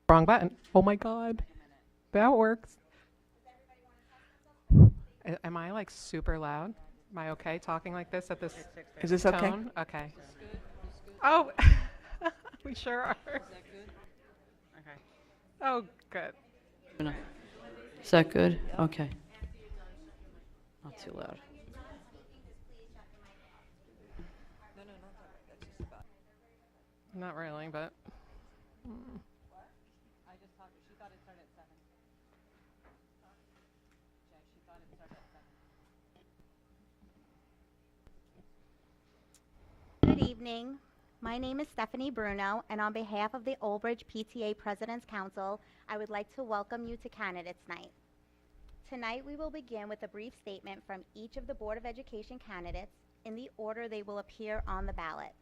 Wrong button. Oh my God. That works. Am I like super loud? Am I okay talking like this at this Is this okay? tone? Okay. Oh, we sure are. Okay. Oh, good. No. Is that good? Okay. Not too loud. Not really, but. Good evening. My name is Stephanie Bruno, and on behalf of the Old Bridge PTA President's Council, I would like to welcome you to Candidates Night. Tonight, we will begin with a brief statement from each of the Board of Education candidates in the order they will appear on the ballot.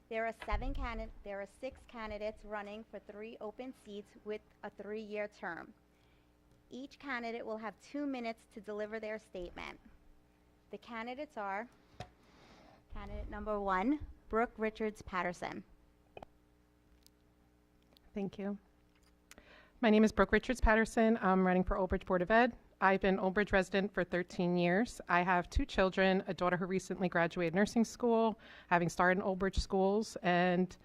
There are 6 candidates running for 3 open seats with a 3-year term. Each candidate will have 2 minutes to deliver their statement. The candidates are candidate number 1, Brooke Richards Patterson. Thank you. My name is Brooke Richards Patterson. I'm running for Old Bridge Board of Ed. I've been Old Bridge resident for 13 years. I have 2 children, a daughter who recently graduated nursing school, having started in Old Bridge schools, and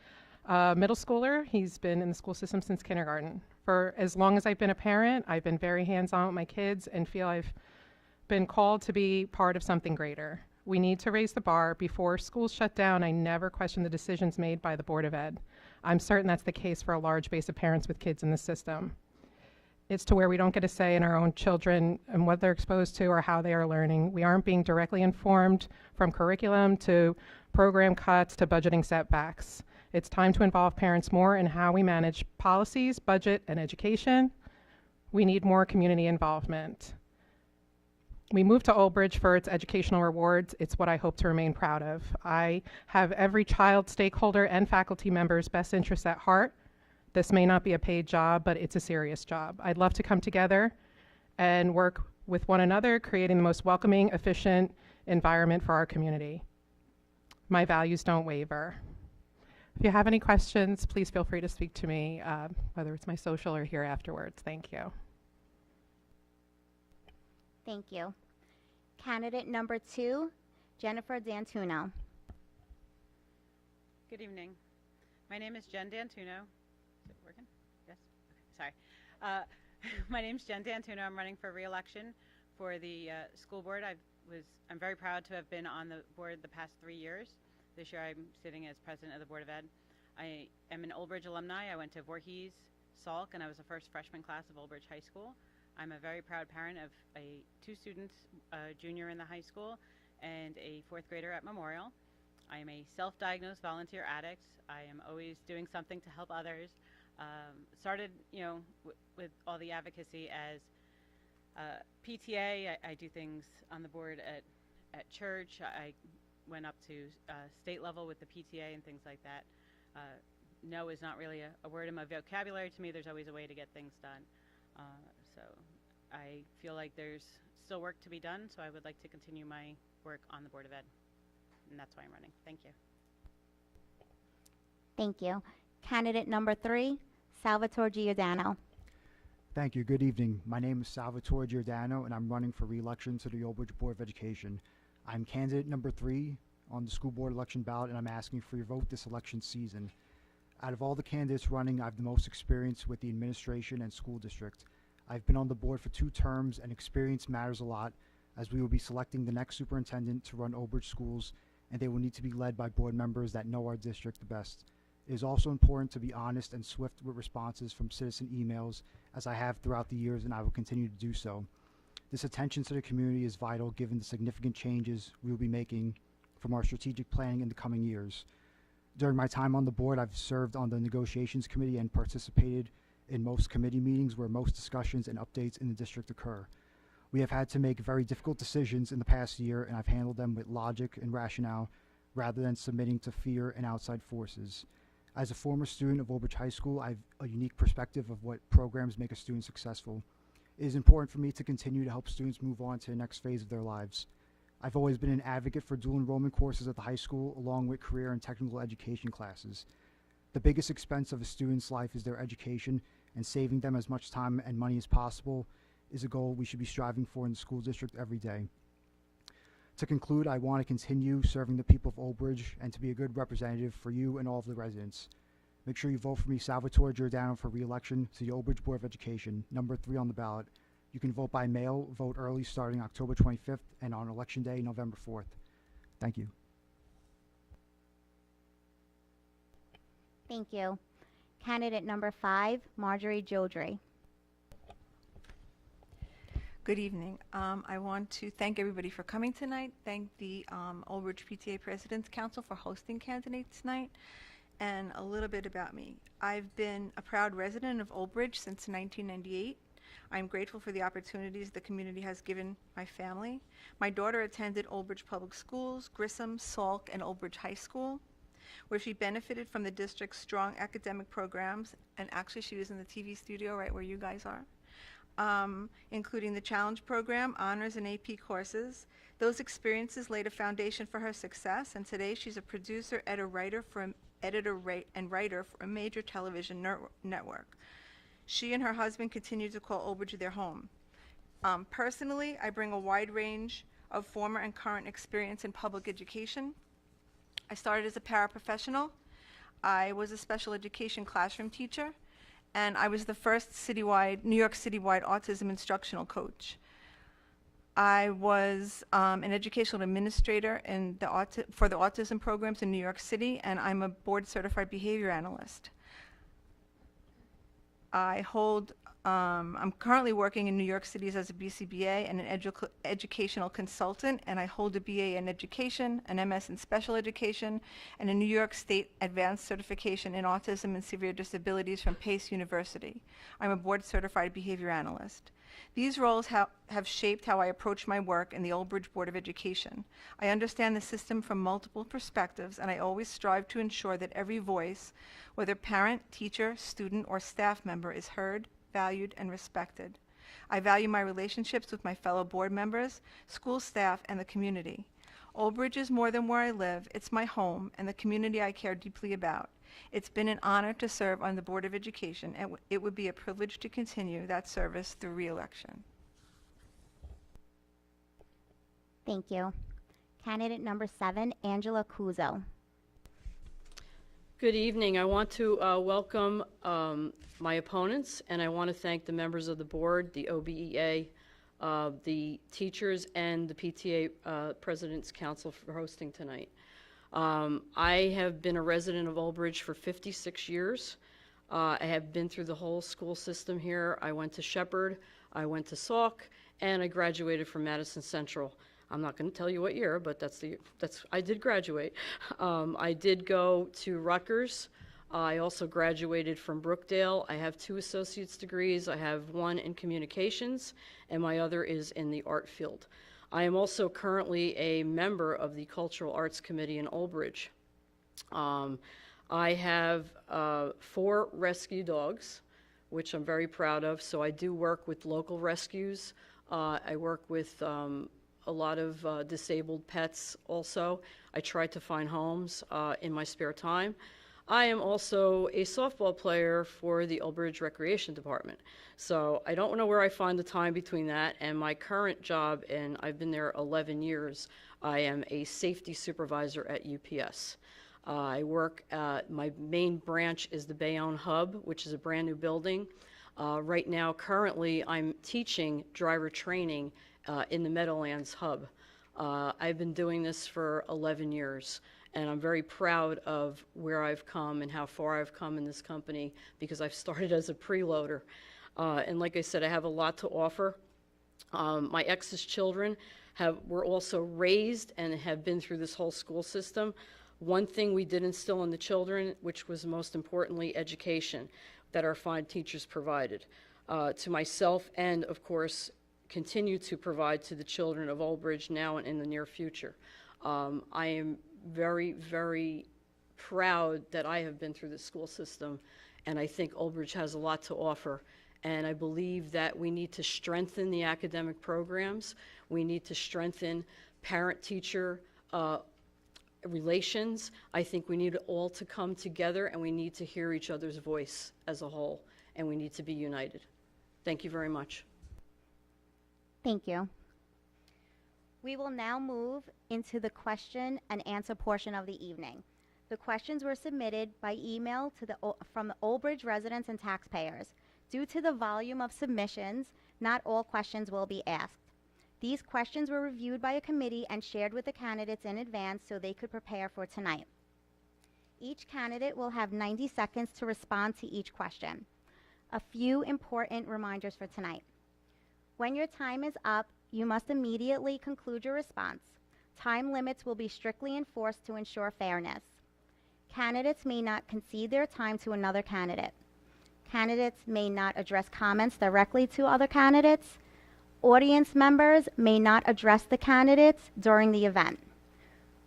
a middle schooler. He's been in the school system since kindergarten. For as long as I've been a parent, I've been very hands-on with my kids and feel I've been called to be part of something greater. We need to raise the bar. Before schools shut down, I never questioned the decisions made by the Board of Ed. I'm certain that's the case for a large base of parents with kids in the system. It's to where we don't get a say in our own children and what they're exposed to or how they are learning. We aren't being directly informed, from curriculum to program cuts to budgeting setbacks. It's time to involve parents more in how we manage policies, budget, and education. We need more community involvement. We moved to Old Bridge for its educational rewards. It's what I hope to remain proud of. I have every child, stakeholder, and faculty member's best interests at heart. This may not be a paid job, but it's a serious job. I'd love to come together and work with one another, creating the most welcoming, efficient environment for our community. My values don't waver. If you have any questions, please feel free to speak to me, whether it's my social or here afterwards. Thank you. Thank you. Candidate number 2, Jennifer D'Antuno. Good evening. My name is Jen D'Antuno. Is it working? Yes? Okay, sorry. My name is Jen D'Antuno. I'm running for re-election for the school board. I'm very proud to have been on the board the past 3 years. This year I'm sitting as president of the Board of Ed. I am an Old Bridge alumni. I went to Voorhees, Salk, and I was the first freshman class of Old Bridge High School. I'm a very proud parent of 2 students, a junior in the high school and a 4th grader at Memorial. I am a self-diagnosed volunteer addict. I am always doing something to help others. Started, with all the advocacy as PTA. I do things on the board at church. I went up to state level with the PTA and things like that. No is not really a word in my vocabulary to me. There's always a way to get things done. So I feel like there's still work to be done, so I would like to continue my work on the Board of Ed, and that's why I'm running. Thank you. Thank you. Candidate number 3, Salvatore Giordano. Thank you. Good evening. My name is Salvatore Giordano, and I'm running for re-election to the Old Bridge Board of Education. I'm candidate number 3 on the school board election ballot, and I'm asking for your vote this election season. Out of all the candidates running, I have the most experience with the administration and school district. I've been on the board for 2 terms, and experience matters a lot, as we will be selecting the next superintendent to run Old Bridge schools, and they will need to be led by board members that know our district the best. It is also important to be honest and swift with responses from citizen emails, as I have throughout the years, and I will continue to do so. This attention to the community is vital given the significant changes we will be making from our strategic planning in the coming years. During my time on the board, I've served on the negotiations committee and participated in most committee meetings where most discussions and updates in the district occur. We have had to make very difficult decisions in the past year, and I've handled them with logic and rationale rather than submitting to fear and outside forces. As a former student of Old Bridge High School, I have a unique perspective of what programs make a student successful. It is important for me to continue to help students move on to the next phase of their lives. I've always been an advocate for dual enrollment courses at the high school, along with career and technical education classes. The biggest expense of a student's life is their education, and saving them as much time and money as possible is a goal we should be striving for in the school district every day. To conclude, I want to continue serving the people of Old Bridge and to be a good representative for you and all of the residents. Make sure you vote for me, Salvatore Giordano, for re-election to the Old Bridge Board of Education, number 3 on the ballot. You can vote by mail, vote early starting October 25th, and on Election Day, November 4th. Thank you. Thank you. Candidate number 5, Marjorie Jodry. Good evening. I want to thank everybody for coming tonight. Thank the Old Bridge PTA President's Council for hosting candidates tonight. And a little bit about me. I've been a proud resident of Old Bridge since 1998. I'm grateful for the opportunities the community has given my family. My daughter attended Old Bridge Public Schools, Grissom, Salk, and Old Bridge High School, where she benefited from the district's strong academic programs. And actually, she was in the TV studio right where you guys are, including the Challenge Program, honors, and AP courses. Those experiences laid a foundation for her success, and today she's a producer, editor and writer for a major television network. She and her husband continue to call Old Bridge their home. Personally, I bring a wide range of former and current experience in public education. I started as a paraprofessional. I was a special education classroom teacher, and I was the first New York citywide autism instructional coach. I was an educational administrator for the autism programs in New York City, and I'm a board-certified behavior analyst. I'm currently working in New York City as a BCBA and an educational consultant, and I hold a BA in education, an MS in special education, and a New York State advanced certification in autism and severe disabilities from Pace University. I'm a board-certified behavior analyst. These roles have shaped how I approach my work in the Old Bridge Board of Education. I understand the system from multiple perspectives, and I always strive to ensure that every voice, whether parent, teacher, student, or staff member, is heard, valued, and respected. I value my relationships with my fellow board members, school staff, and the community. Old Bridge is more than where I live. It's my home and the community I care deeply about. It's been an honor to serve on the Board of Education, and it would be a privilege to continue that service through re-election. Thank you. Candidate number 7, Angela Cuso. Good evening. I want to welcome my opponents, and I want to thank the members of the board, the OBEA, the teachers, and the PTA President's Council for hosting tonight. I have been a resident of Old Bridge for 56 years. I have been through the whole school system here. I went to Shepherd, I went to Salk, and I graduated from Madison Central. I'm not going to tell you what year, but I did graduate. I did go to Rutgers. I also graduated from Brookdale. I have 2 associate's degrees. I have one in communications, and my other is in the art field. I am also currently a member of the Cultural Arts Committee in Old Bridge. I have 4 rescue dogs, which I'm very proud of, so I do work with local rescues. I work with a lot of disabled pets also. I try to find homes in my spare time. I am also a softball player for the Old Bridge Recreation Department. So I don't know where I find the time between that and my current job, and I've been there 11 years. I am a safety supervisor at UPS. I work my main branch is the Bayonne Hub, which is a brand new building. Right now, currently, I'm teaching driver training in the Meadowlands Hub. I've been doing this for 11 years. And I'm very proud of where I've come and how far I've come in this company because I've started as a preloader. And like I said, I have a lot to offer. My ex's children were also raised and have been through this whole school system. One thing we did instill in the children, which was most importantly education, that our fine teachers provided to myself and, of course, continue to provide to the children of Old Bridge now and in the near future. I am very, very proud that I have been through the school system, and I think Old Bridge has a lot to offer. And I believe that we need to strengthen the academic programs. We need to strengthen parent-teacher relations. I think we need all to come together, and we need to hear each other's voice as a whole, and we need to be united. Thank you very much. Thank you. We will now move into the question and answer portion of the evening. The questions were submitted by email from the Old Bridge residents and taxpayers. Due to the volume of submissions, not all questions will be asked. These questions were reviewed by a committee and shared with the candidates in advance so they could prepare for tonight. Each candidate will have 90 seconds to respond to each question. A few important reminders for tonight. When your time is up, you must immediately conclude your response. Time limits will be strictly enforced to ensure fairness. Candidates may not concede their time to another candidate. Candidates may not address comments directly to other candidates. Audience members may not address the candidates during the event.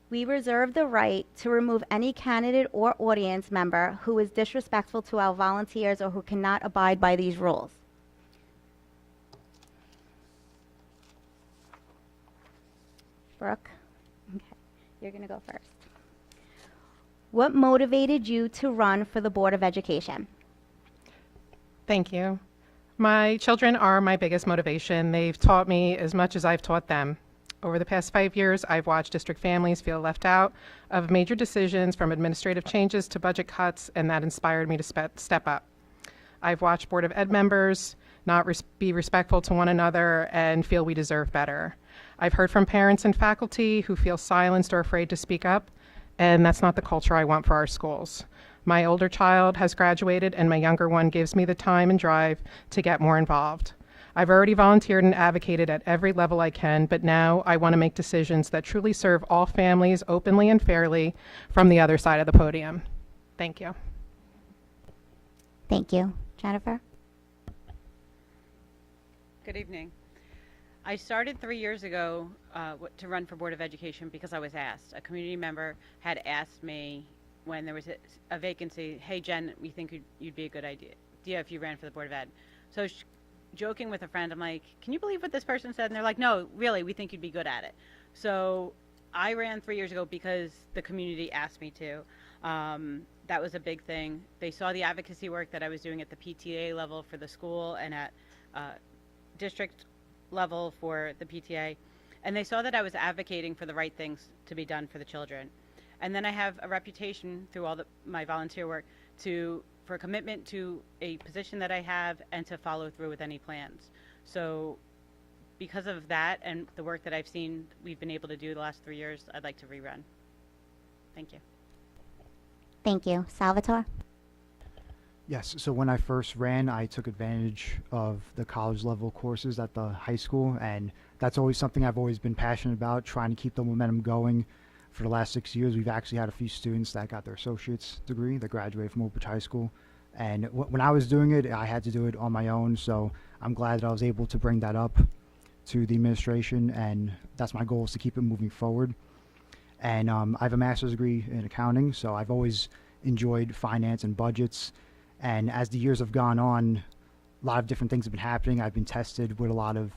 We reserve the right to remove any candidate or audience member who is disrespectful to our volunteers or who cannot abide by these rules. Brooke, okay, you're going to go first. What motivated you to run for the Board of Education? Thank you. My children are my biggest motivation. They've taught me as much as I've taught them. Over the past 5 years, I've watched district families feel left out of major decisions, from administrative changes to budget cuts, and that inspired me to step up. I've watched Board of Ed members not be respectful to one another and feel we deserve better. I've heard from parents and faculty who feel silenced or afraid to speak up, and that's not the culture I want for our schools. My older child has graduated, and my younger one gives me the time and drive to get more involved. I've already volunteered and advocated at every level I can, but now I want to make decisions that truly serve all families openly and fairly from the other side of the podium. Thank you. Thank you. Jennifer? Good evening. I started 3 years ago to run for Board of Education because I was asked. A community member had asked me when there was a vacancy, hey Jen, we think you'd be a good idea if you ran for the Board of Ed. So joking with a friend, I'm like, can you believe what this person said? And they're like, no, really, we think you'd be good at it. So I ran 3 years ago because the community asked me to. That was a big thing. They saw the advocacy work that I was doing at the PTA level for the school and at district level for the PTA. And they saw that I was advocating for the right things to be done for the children. And then I have a reputation through all my volunteer work for commitment to a position that I have and to follow through with any plans. So because of that and the work that I've seen we've been able to do the last 3 years, I'd like to rerun. Thank you. Thank you. Salvatore? Yes, so when I first ran, I took advantage of the college level courses at the high school, and that's always something I've always been passionate about, trying to keep the momentum going. For the last 6 years, we've actually had a few students that got their associate's degree that graduated from Old Bridge High School. And when I was doing it, I had to do it on my own, so I'm glad that I was able to bring that up to the administration, and that's my goal, is to keep it moving forward. And I have a master's degree in accounting, so I've always enjoyed finance and budgets. And as the years have gone on, a lot of different things have been happening. I've been tested with a lot of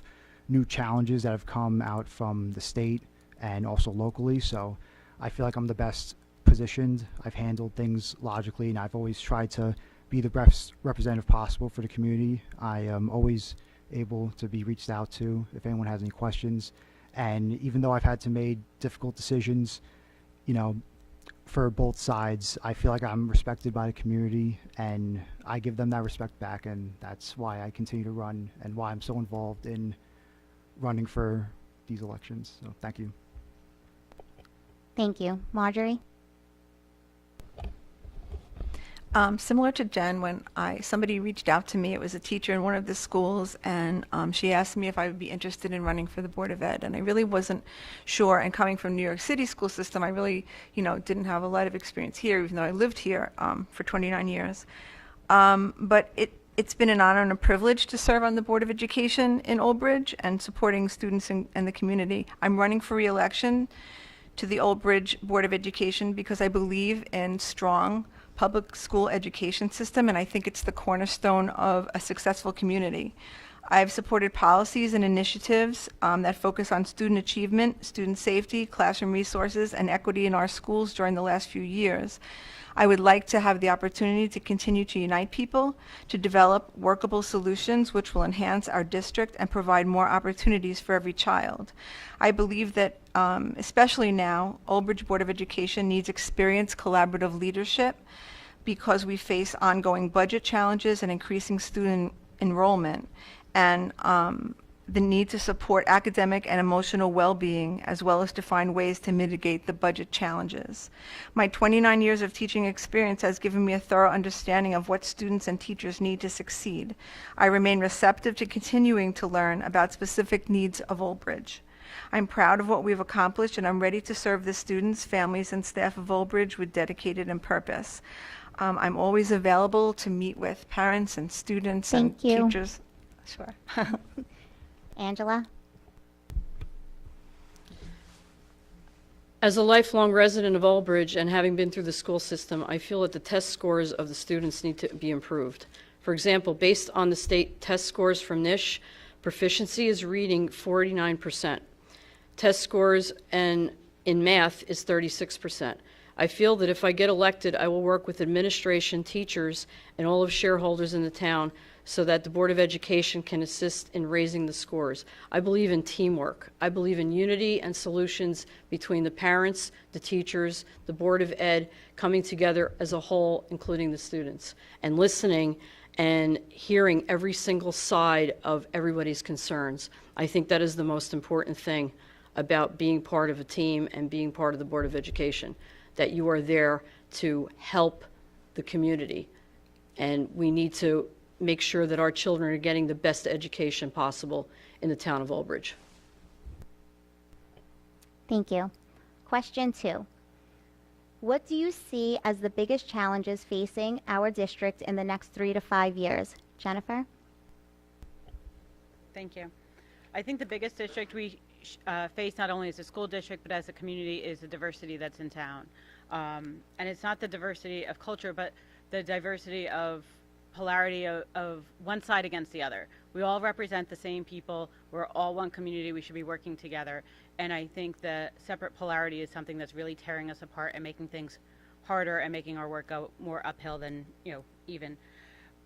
new challenges that have come out from the state and also locally, so I feel like I'm the best positioned. I've handled things logically, and I've always tried to be the best representative possible for the community. I am always able to be reached out to if anyone has any questions, and even though I've had to make difficult decisions, you know, for both sides, I feel like I'm respected by the community, and I give them that respect back, and that's why I continue to run and why I'm so involved in running for these elections. So thank you. Thank you. Marjorie? Similar to Jen, when somebody reached out to me, it was a teacher in one of the schools, and she asked me if I would be interested in running for the Board of Ed, and I really wasn't sure. And coming from New York City school system, I really, didn't have a lot of experience here, even though I lived here for 29 years. But it's been an honor and a privilege to serve on the Board of Education in Old Bridge and supporting students and the community. I'm running for re-election to the Old Bridge Board of Education because I believe in strong public school education system, and I think it's the cornerstone of a successful community. I've supported policies and initiatives that focus on student achievement, student safety, classroom resources, and equity in our schools during the last few years. I would like to have the opportunity to continue to unite people, to develop workable solutions which will enhance our district and provide more opportunities for every child. I believe that, especially now, Old Bridge Board of Education needs experienced collaborative leadership because we face ongoing budget challenges and increasing student enrollment, and the need to support academic and emotional well-being, as well as to find ways to mitigate the budget challenges. My 29 years of teaching experience has given me a thorough understanding of what students and teachers need to succeed. I remain receptive to continuing to learn about specific needs of Old Bridge. I'm proud of what we've accomplished, and I'm ready to serve the students, families, and staff of Old Bridge with dedicated and purpose. I'm always available to meet with parents and students and Thank you. teachers. Sure. Angela? As a lifelong resident of Old Bridge and having been through the school system, I feel that the test scores of the students need to be improved. For example, based on the state test scores from NISH, proficiency is reading 49%. Test scores in math is 36%. I feel that if I get elected, I will work with administration, teachers, and all of shareholders in the town so that the Board of Education can assist in raising the scores. I believe in teamwork. I believe in unity and solutions between the parents, the teachers, the Board of Ed, coming together as a whole, including the students, and listening and hearing every single side of everybody's concerns. I think that is the most important thing about being part of a team and being part of the Board of Education, that you are there to help the community. And we need to make sure that our children are getting the best education possible in the town of Old Bridge. Thank you. Question 2. What do you see as the biggest challenges facing our district in the next 3 to 5 years? Jennifer? Thank you. I think the biggest district we face, not only as a school district but as a community, is the diversity that's in town. And it's not the diversity of culture, but the diversity of polarity of one side against the other. We all represent the same people. We're all one community. We should be working together. And I think the separate polarity is something that's really tearing us apart and making things harder and making our work go more uphill than, even.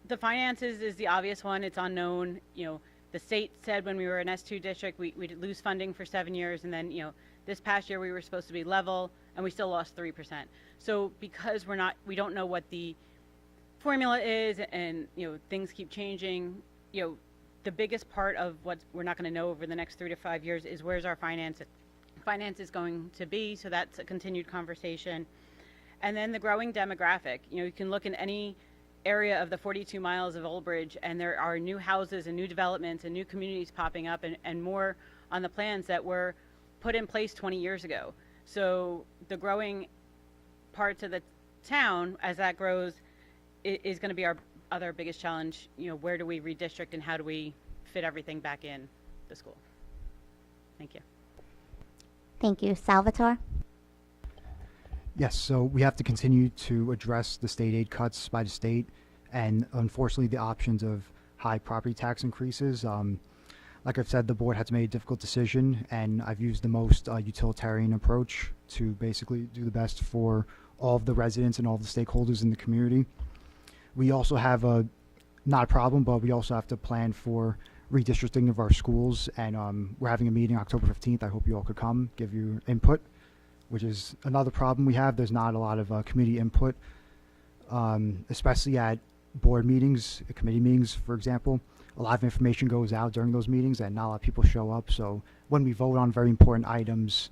The finances is the obvious one. It's unknown. The state said when we were an S2 district, we'd lose funding for 7 years, and then, this past year we were supposed to be level, and we still lost 3%. So because we don't know what the formula is, and things keep changing, the biggest part of what we're not going to know over the next 3 to 5 years is where's our finances going to be. So that's a continued conversation. And then the growing demographic. You can look in any area of the 42 miles of Old Bridge, and there are new houses and new developments and new communities popping up, and more on the plans that were put in place 20 years ago. So the growing parts of the town, as that grows, is going to be our other biggest challenge. Where do we redistrict and how do we fit everything back in the school? Thank you. Thank you. Salvatore? Yes, so we have to continue to address the state aid cuts by the state, and unfortunately the options of high property tax increases. Like I've said, the board had to make a difficult decision, and I've used the most utilitarian approach to basically do the best for all of the residents and all of the stakeholders in the community. We also have not a problem, but we also have to plan for redistricting of our schools, and we're having a meeting October 15th. I hope you all could come, give your input, which is another problem we have. There's not a lot of community input, especially at board meetings, committee meetings, for example. A lot of information goes out during those meetings, and not a lot of people show up. So when we vote on very important items,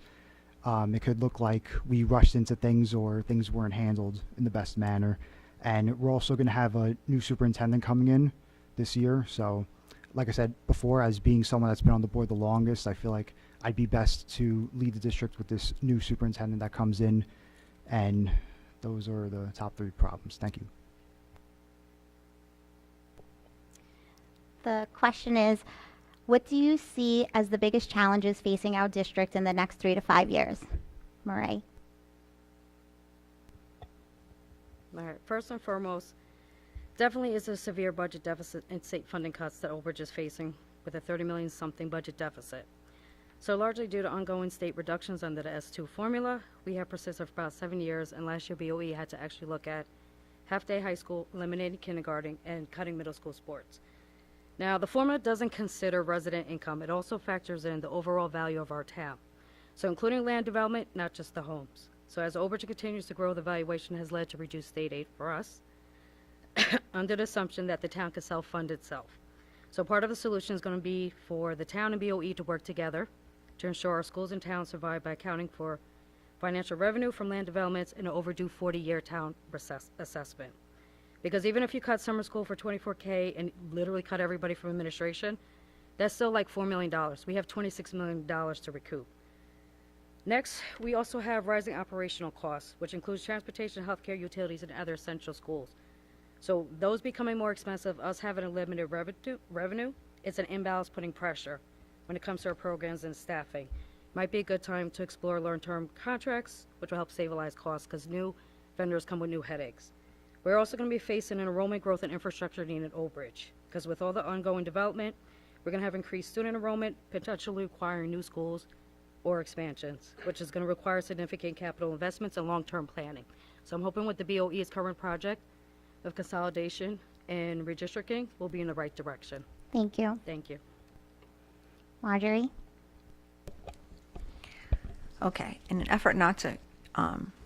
it could look like we rushed into things or things weren't handled in the best manner. And we're also going to have a new superintendent coming in this year. So like I said before, as being someone that's been on the board the longest, I feel like I'd be best to lead the district with this new superintendent that comes in. And those are the top 3 problems. Thank you. The question is, what do you see as the biggest challenges facing our district in the next 3 to 5 years? Murray? All right. First and foremost, definitely is a severe budget deficit and state funding cuts that Old is facing with a 30 million something budget deficit. So largely due to ongoing state reductions under the S2 formula, we have persisted for about 7 years, and last year BOE had to actually look at half-day high school, eliminating kindergarten, and cutting middle school sports. Now, the formula doesn't consider resident income. It also factors in the overall value of our town. So including land development, not just the homes. So as Old continues to grow, the valuation has led to reduced state aid for us under the assumption that the town can self-fund itself. So part of the solution is going to be for the town and BOE to work together to ensure our schools and towns survive by accounting for financial revenue from land developments and an overdue 40-year town assessment. Because even if you cut summer school for $24K and literally cut everybody from administration, that's still like $4 million. We have $26 million to recoup. Next, we also have rising operational costs, which includes transportation, healthcare, utilities, and other essential schools. So those becoming more expensive, us having a limited revenue, it's an imbalance putting pressure when it comes to our programs and staffing. Might be a good time to explore long-term contracts, which will help stabilize costs because new vendors come with new headaches. We're also going to be facing an enrollment growth and infrastructure need at Old Bridge because with all the ongoing development, we're going to have increased student enrollment, potentially requiring new schools or expansions, which is going to require significant capital investments and long-term planning. So I'm hoping with the BOE's current project of consolidation and redistricting, we'll be in the right direction. Thank you. Thank you. Marjorie? Okay, in an effort not to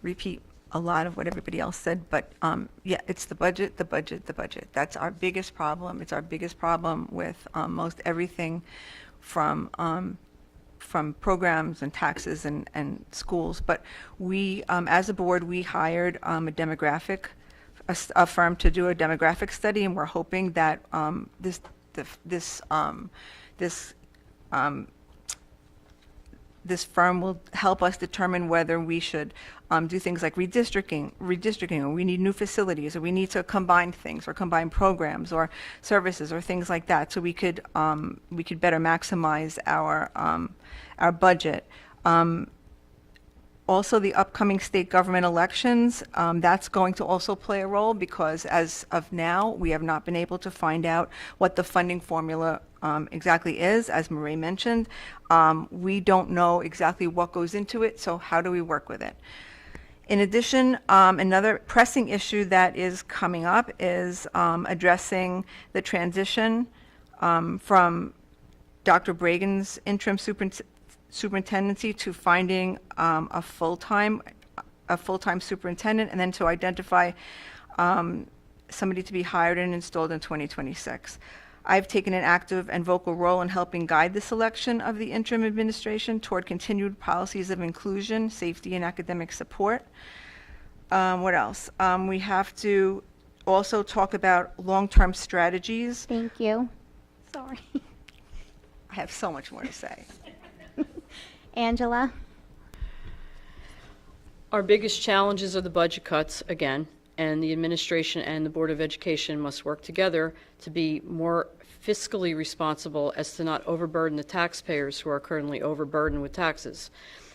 repeat a lot of what everybody else said, but yeah, it's the budget, the budget, the budget. That's our biggest problem. It's our biggest problem with most everything from programs and taxes and schools. But we, as a board, we hired a firm to do a demographic study, and we're hoping that this firm will help us determine whether we should do things like redistricting, or we need new facilities, or we need to combine things, or combine programs, or services, or things like that, so we could better maximize our budget. Also, the upcoming state government elections, that's going to also play a role because as of now, we have not been able to find out what the funding formula exactly is. As Marie mentioned, we don't know exactly what goes into it, so how do we work with it? In addition, another pressing issue that is coming up is addressing the transition from Dr. Bragan's interim superintendency to finding a full-time superintendent, and then to identify somebody to be hired and installed in 2026. I've taken an active and vocal role in helping guide the selection of the interim administration toward continued policies of inclusion, safety, and academic support. What else? We have to also talk about long-term strategies. Thank you. Sorry. I have so much more to say. Angela? Our biggest challenges are the budget cuts, again, and the administration and the Board of Education must work together to be more fiscally responsible as to not overburden the taxpayers who are currently overburdened with taxes,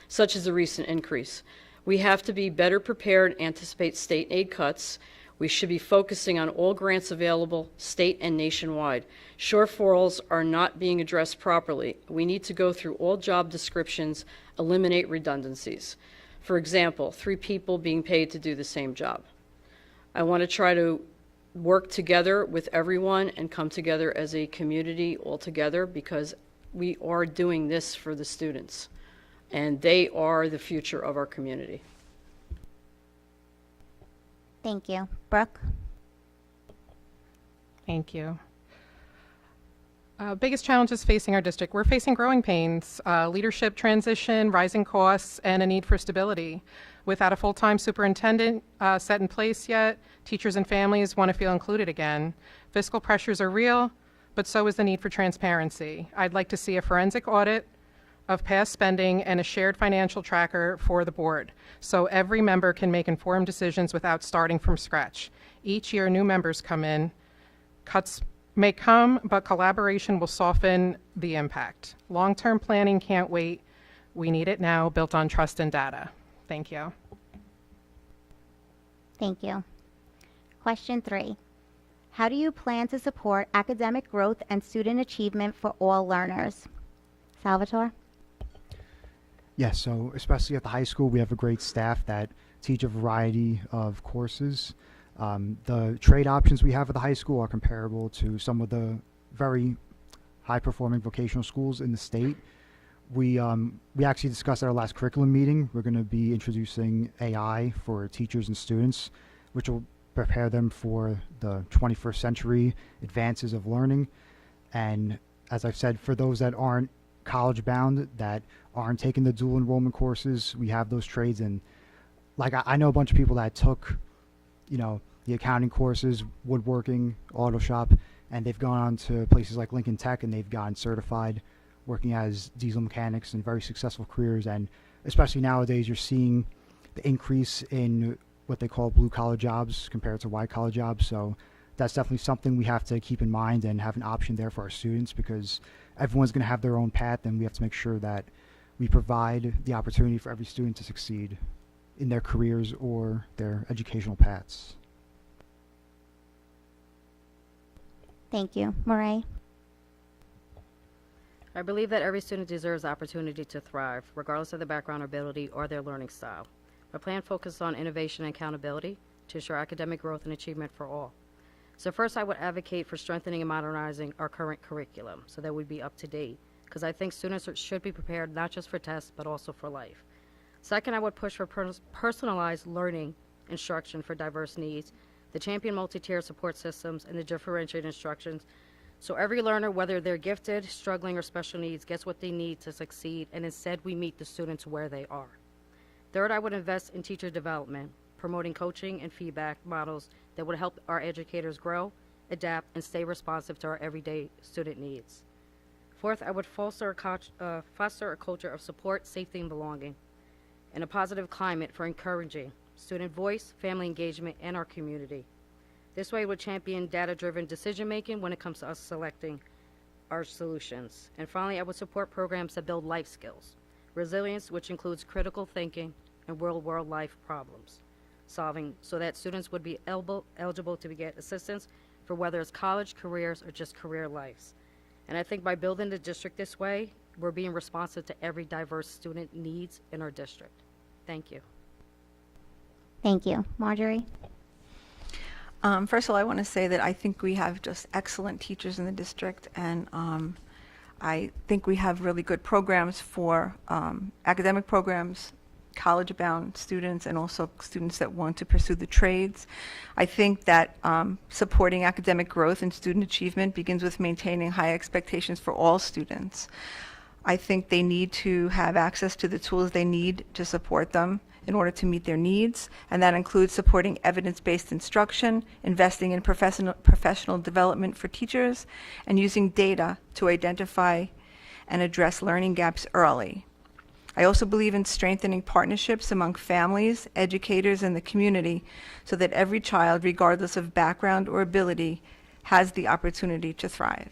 such as the recent increase. We have to be better prepared and anticipate state aid cuts. We should be focusing on all grants available, state and nationwide. Shortfalls are not being addressed properly. We need to go through all job descriptions, eliminate redundancies. For example, 3 people being paid to do the same job. I want to try to work together with everyone and come together as a community all together because we are doing this for the students, and they are the future of our community. Thank you. Brooke? Thank you. Biggest challenges facing our district. We're facing growing pains, leadership transition, rising costs, and a need for stability. Without a full-time superintendent set in place yet, teachers and families want to feel included again. Fiscal pressures are real, but so is the need for transparency. I'd like to see a forensic audit of past spending and a shared financial tracker for the board, so every member can make informed decisions without starting from scratch. Each year, new members come in. Cuts may come, but collaboration will soften the impact. Long-term planning can't wait. We need it now, built on trust and data. Thank you. Thank you. Question 3. How do you plan to support academic growth and student achievement for all learners? Salvatore? Yes, so especially at the high school, we have a great staff that teach a variety of courses. The trade options we have at the high school are comparable to some of the very high-performing vocational schools in the state. We actually discussed at our last curriculum meeting, we're going to be introducing AI for teachers and students, which will prepare them for the 21st century advances of learning. And as I've said, for those that aren't college bound, that aren't taking the dual enrollment courses, we have those trades. And like I know a bunch of people that took, you know, the accounting courses, woodworking, auto shop, and they've gone on to places like Lincoln Tech and they've gotten certified working as diesel mechanics and very successful careers. And especially nowadays, you're seeing the increase in what they call blue collar jobs compared to white collar jobs. So that's definitely something we have to keep in mind and have an option there for our students, because everyone's going to have their own path, and we have to make sure that we provide the opportunity for every student to succeed in their careers or their educational paths. Thank you. Murray? I believe that every student deserves the opportunity to thrive, regardless of their background or ability or their learning style. My plan focuses on innovation and accountability to ensure academic growth and achievement for all. So first, I would advocate for strengthening and modernizing our current curriculum so that we'd be up to date, because I think students should be prepared not just for tests, but also for life. Second, I would push for personalized learning instruction for diverse needs, the champion multi-tier support systems, and the differentiated instructions, so every learner, whether they're gifted, struggling, or special needs, gets what they need to succeed, and instead we meet the students where they are. Third, I would invest in teacher development, promoting coaching and feedback models that would help our educators grow, adapt, and stay responsive to our everyday student needs. Fourth, I would foster a culture of support, safety, and belonging, and a positive climate for encouraging student voice, family engagement, and our community. This way, it would champion data-driven decision-making when it comes to us selecting our solutions. And finally, I would support programs that build life skills, resilience, which includes critical thinking and real-world life problems solving, so that students would be eligible to get assistance for whether it's college, careers, or just career lives. And I think by building the district this way, we're being responsive to every diverse student needs in our district. Thank you. Thank you. Marjorie? First of all, I want to say that I think we have just excellent teachers in the district, and I think we have really good programs for academic programs, college-bound students, and also students that want to pursue the trades. I think that supporting academic growth and student achievement begins with maintaining high expectations for all students. I think they need to have access to the tools they need to support them in order to meet their needs, and that includes supporting evidence-based instruction, investing in professional development for teachers, and using data to identify and address learning gaps early. I also believe in strengthening partnerships among families, educators, and the community so that every child, regardless of background or ability, has the opportunity to thrive.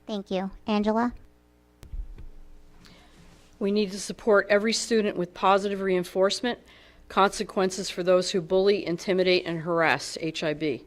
Thank you. Angela? We need to support every student with positive reinforcement, consequences for those who bully, intimidate, and harass HIB.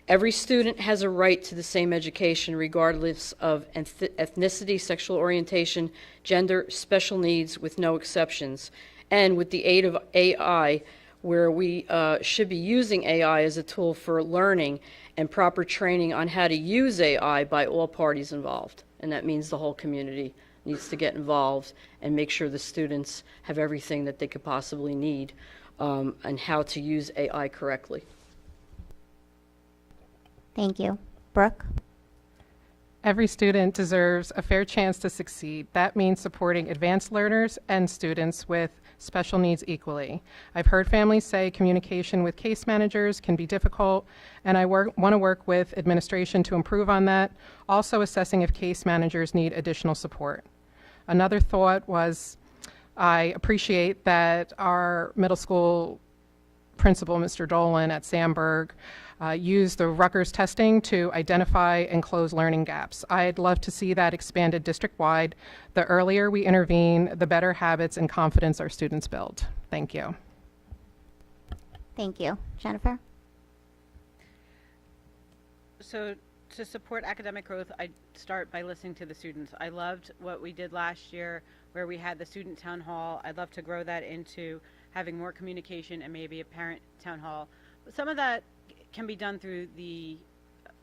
Every student has a right to the same education regardless of ethnicity, sexual orientation, gender, special needs, with no exceptions. And with the aid of AI, where we should be using AI as a tool for learning and proper training on how to use AI by all parties involved. And that means the whole community needs to get involved and make sure the students have everything that they could possibly need and how to use AI correctly. Thank you. Brooke? Every student deserves a fair chance to succeed. That means supporting advanced learners and students with special needs equally. I've heard families say communication with case managers can be difficult, and I want to work with administration to improve on that, also assessing if case managers need additional support. Another thought was, I appreciate that our middle school principal, Mr. Dolan at Sandburg, used the Rutgers testing to identify and close learning gaps. I'd love to see that expanded district-wide. The earlier we intervene, the better habits and confidence our students build. Thank you. Thank you. Jennifer? So to support academic growth, I start by listening to the students. I loved what we did last year where we had the student town hall. I'd love to grow that into having more communication and maybe a parent town hall. Some of that can be done through the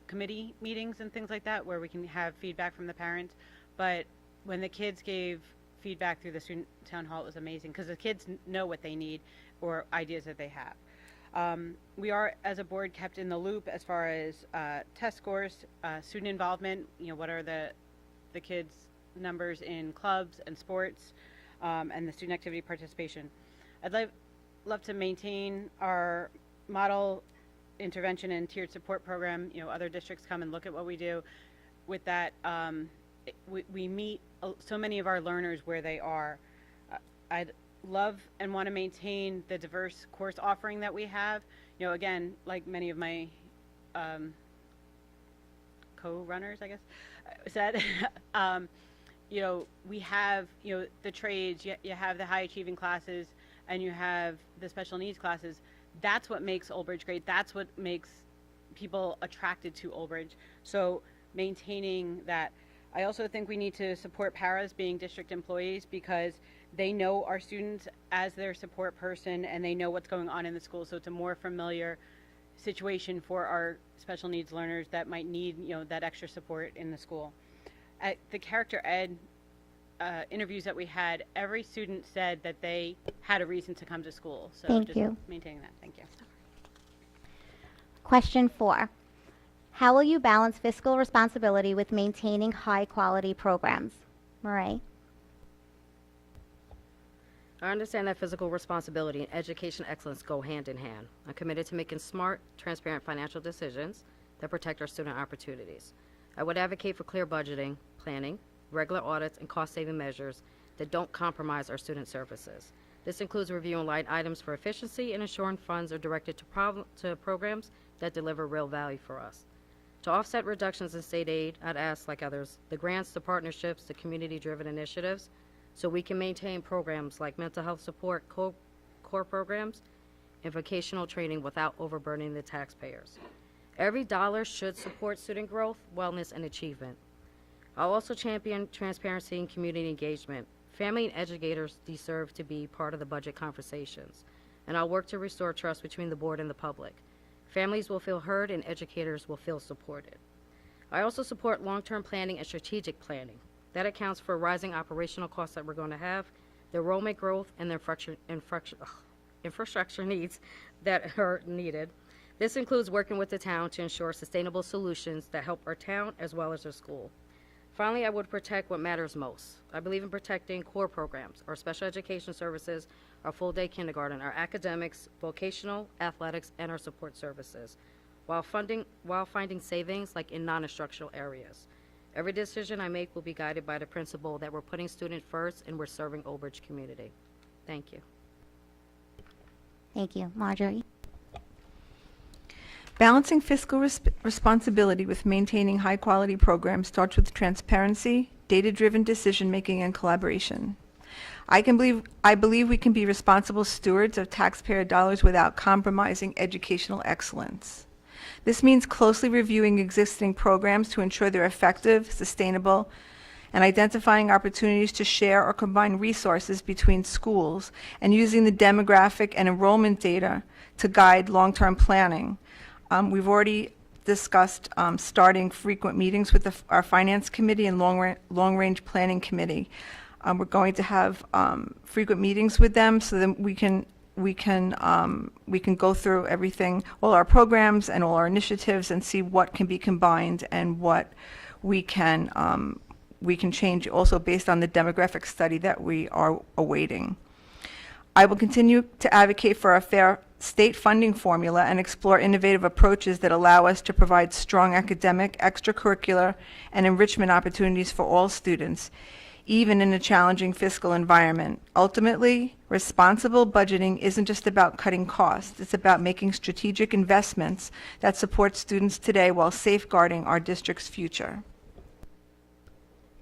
committee meetings and things like that where we can have feedback from the parents. But when the kids gave feedback through the student town hall, it was amazing because the kids know what they need or ideas that they have. We are, as a board, kept in the loop as far as test scores, student involvement, what are the kids' numbers in clubs and sports, and the student activity participation. I'd love to maintain our model intervention and tiered support program. Other districts come and look at what we do. With that, we meet so many of our learners where they are. I'd love and want to maintain the diverse course offering that we have. Again, like many of my co-runners, I guess, said, we have, the trades, you have the high achieving classes, and you have the special needs classes. That's what makes Old Bridge great. That's what makes people attracted to Old Bridge. So maintaining that. I also think we need to support paras being district employees because they know our students as their support person and they know what's going on in the school. So it's a more familiar situation for our special needs learners that might need, that extra support in the school. At the character ed interviews that we had, every student said that they had a reason to come to school. So Thank just you. maintaining that. Thank you. Question 4. How will you balance fiscal responsibility with maintaining high-quality programs? Murray? I understand that physical responsibility and education excellence go hand in hand. I'm committed to making smart, transparent financial decisions that protect our student opportunities. I would advocate for clear budgeting, planning, regular audits, and cost-saving measures that don't compromise our student services. This includes reviewing line items for efficiency and ensuring funds are directed to programs that deliver real value for us. To offset reductions in state aid, I'd ask, like others, the grants, the partnerships, the community-driven initiatives, so we can maintain programs like mental health support, core programs, and vocational training without overburdening the taxpayers. Every dollar should support student growth, wellness, and achievement. I'll also champion transparency and community engagement. Family and educators deserve to be part of the budget conversations, and I'll work to restore trust between the board and the public. Families will feel heard and educators will feel supported. I also support long-term planning and strategic planning. That accounts for rising operational costs that we're going to have, the enrollment growth, and the infrastructure needs that are needed. This includes working with the town to ensure sustainable solutions that help our town as well as our school. Finally, I would protect what matters most. I believe in protecting core programs, our special education services, our full-day kindergarten, our academics, vocational, athletics, and our support services, while finding savings like in non-instructional areas. Every decision I make will be guided by the principle that we're putting students first and we're serving Old Bridge community. Thank you. Thank you. Marjorie? Balancing fiscal responsibility with maintaining high-quality programs starts with transparency, data-driven decision-making, and collaboration. I believe we can be responsible stewards of taxpayer dollars without compromising educational excellence. This means closely reviewing existing programs to ensure they're effective, sustainable, and identifying opportunities to share or combine resources between schools, and using the demographic and enrollment data to guide long-term planning. We've already discussed starting frequent meetings with our Finance Committee and Long-Range Planning Committee. We're going to have frequent meetings with them so that we can go through everything, all our programs and all our initiatives, and see what can be combined and what we can change, also based on the demographic study that we are awaiting. I will continue to advocate for a fair state funding formula and explore innovative approaches that allow us to provide strong academic, extracurricular, and enrichment opportunities for all students, even in a challenging fiscal environment. Ultimately, responsible budgeting isn't just about cutting costs. It's about making strategic investments that support students today while safeguarding our district's future.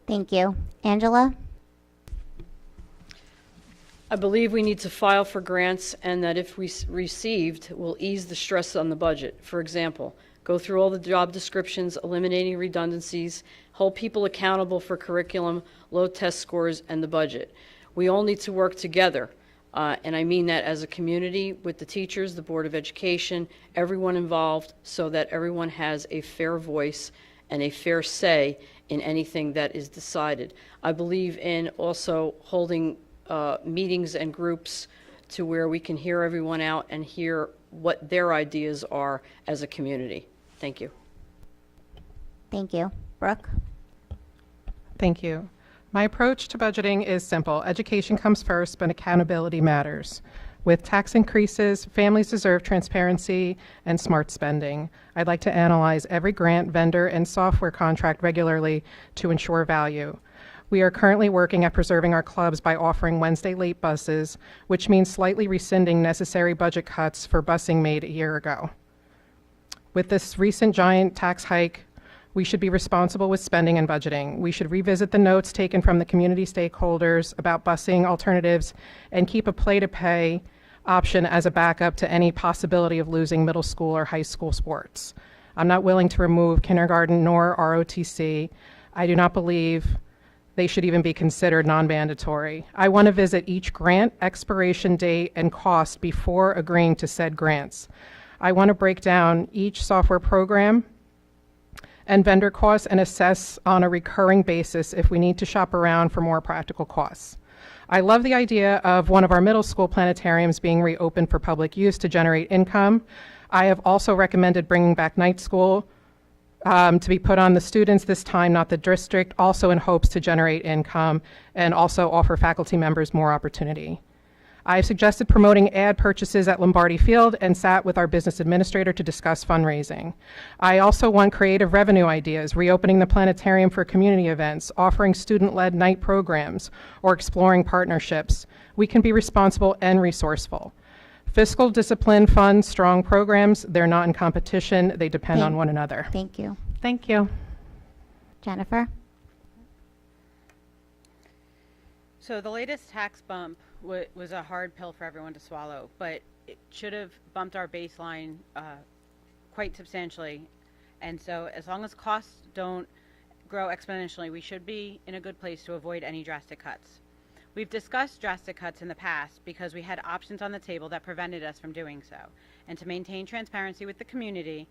Thank you. Angela? I believe we need to file for grants and that if received, will ease the stress on the budget. For example, go through all the job descriptions, eliminating redundancies, hold people accountable for curriculum, low test scores, and the budget. We all need to work together, and I mean that as a community with the teachers, the Board of Education, everyone involved, so that everyone has a fair voice and a fair say in anything that is decided. I believe in also holding meetings and groups to where we can hear everyone out and hear what their ideas are as a community. Thank you. Thank you. Brooke? Thank you. My approach to budgeting is simple. Education comes first, but accountability matters. With tax increases, families deserve transparency and smart spending. I'd like to analyze every grant, vendor, and software contract regularly to ensure value. We are currently working at preserving our clubs by offering Wednesday late buses, which means slightly rescinding necessary budget cuts for busing made a year ago. With this recent giant tax hike, we should be responsible with spending and budgeting. We should revisit the notes taken from the community stakeholders about busing alternatives and keep a play-to-pay option as a backup to any possibility of losing middle school or high school sports. I'm not willing to remove kindergarten nor ROTC. I do not believe they should even be considered non-mandatory. I want to visit each grant, expiration date, and cost before agreeing to said grants. I want to break down each software program and vendor costs and assess on a recurring basis if we need to shop around for more practical costs. I love the idea of one of our middle school planetariums being reopened for public use to generate income. I have also recommended bringing back night school to be put on the students this time, not the district, also in hopes to generate income and also offer faculty members more opportunity. I've suggested promoting ad purchases at Lombardi Field and sat with our business administrator to discuss fundraising. I also want creative revenue ideas, reopening the planetarium for community events, offering student-led night programs, or exploring partnerships. We can be responsible and resourceful. Fiscal discipline funds strong programs. They're not in competition. They depend on one another. Thank you. Thank you. Jennifer? So the latest tax bump was a hard pill for everyone to swallow, but it should have bumped our baseline quite substantially. And so as long as costs don't grow exponentially, we should be in a good place to avoid any drastic cuts. We've discussed drastic cuts in the past because we had options on the table that prevented us from doing so. And to maintain transparency with the community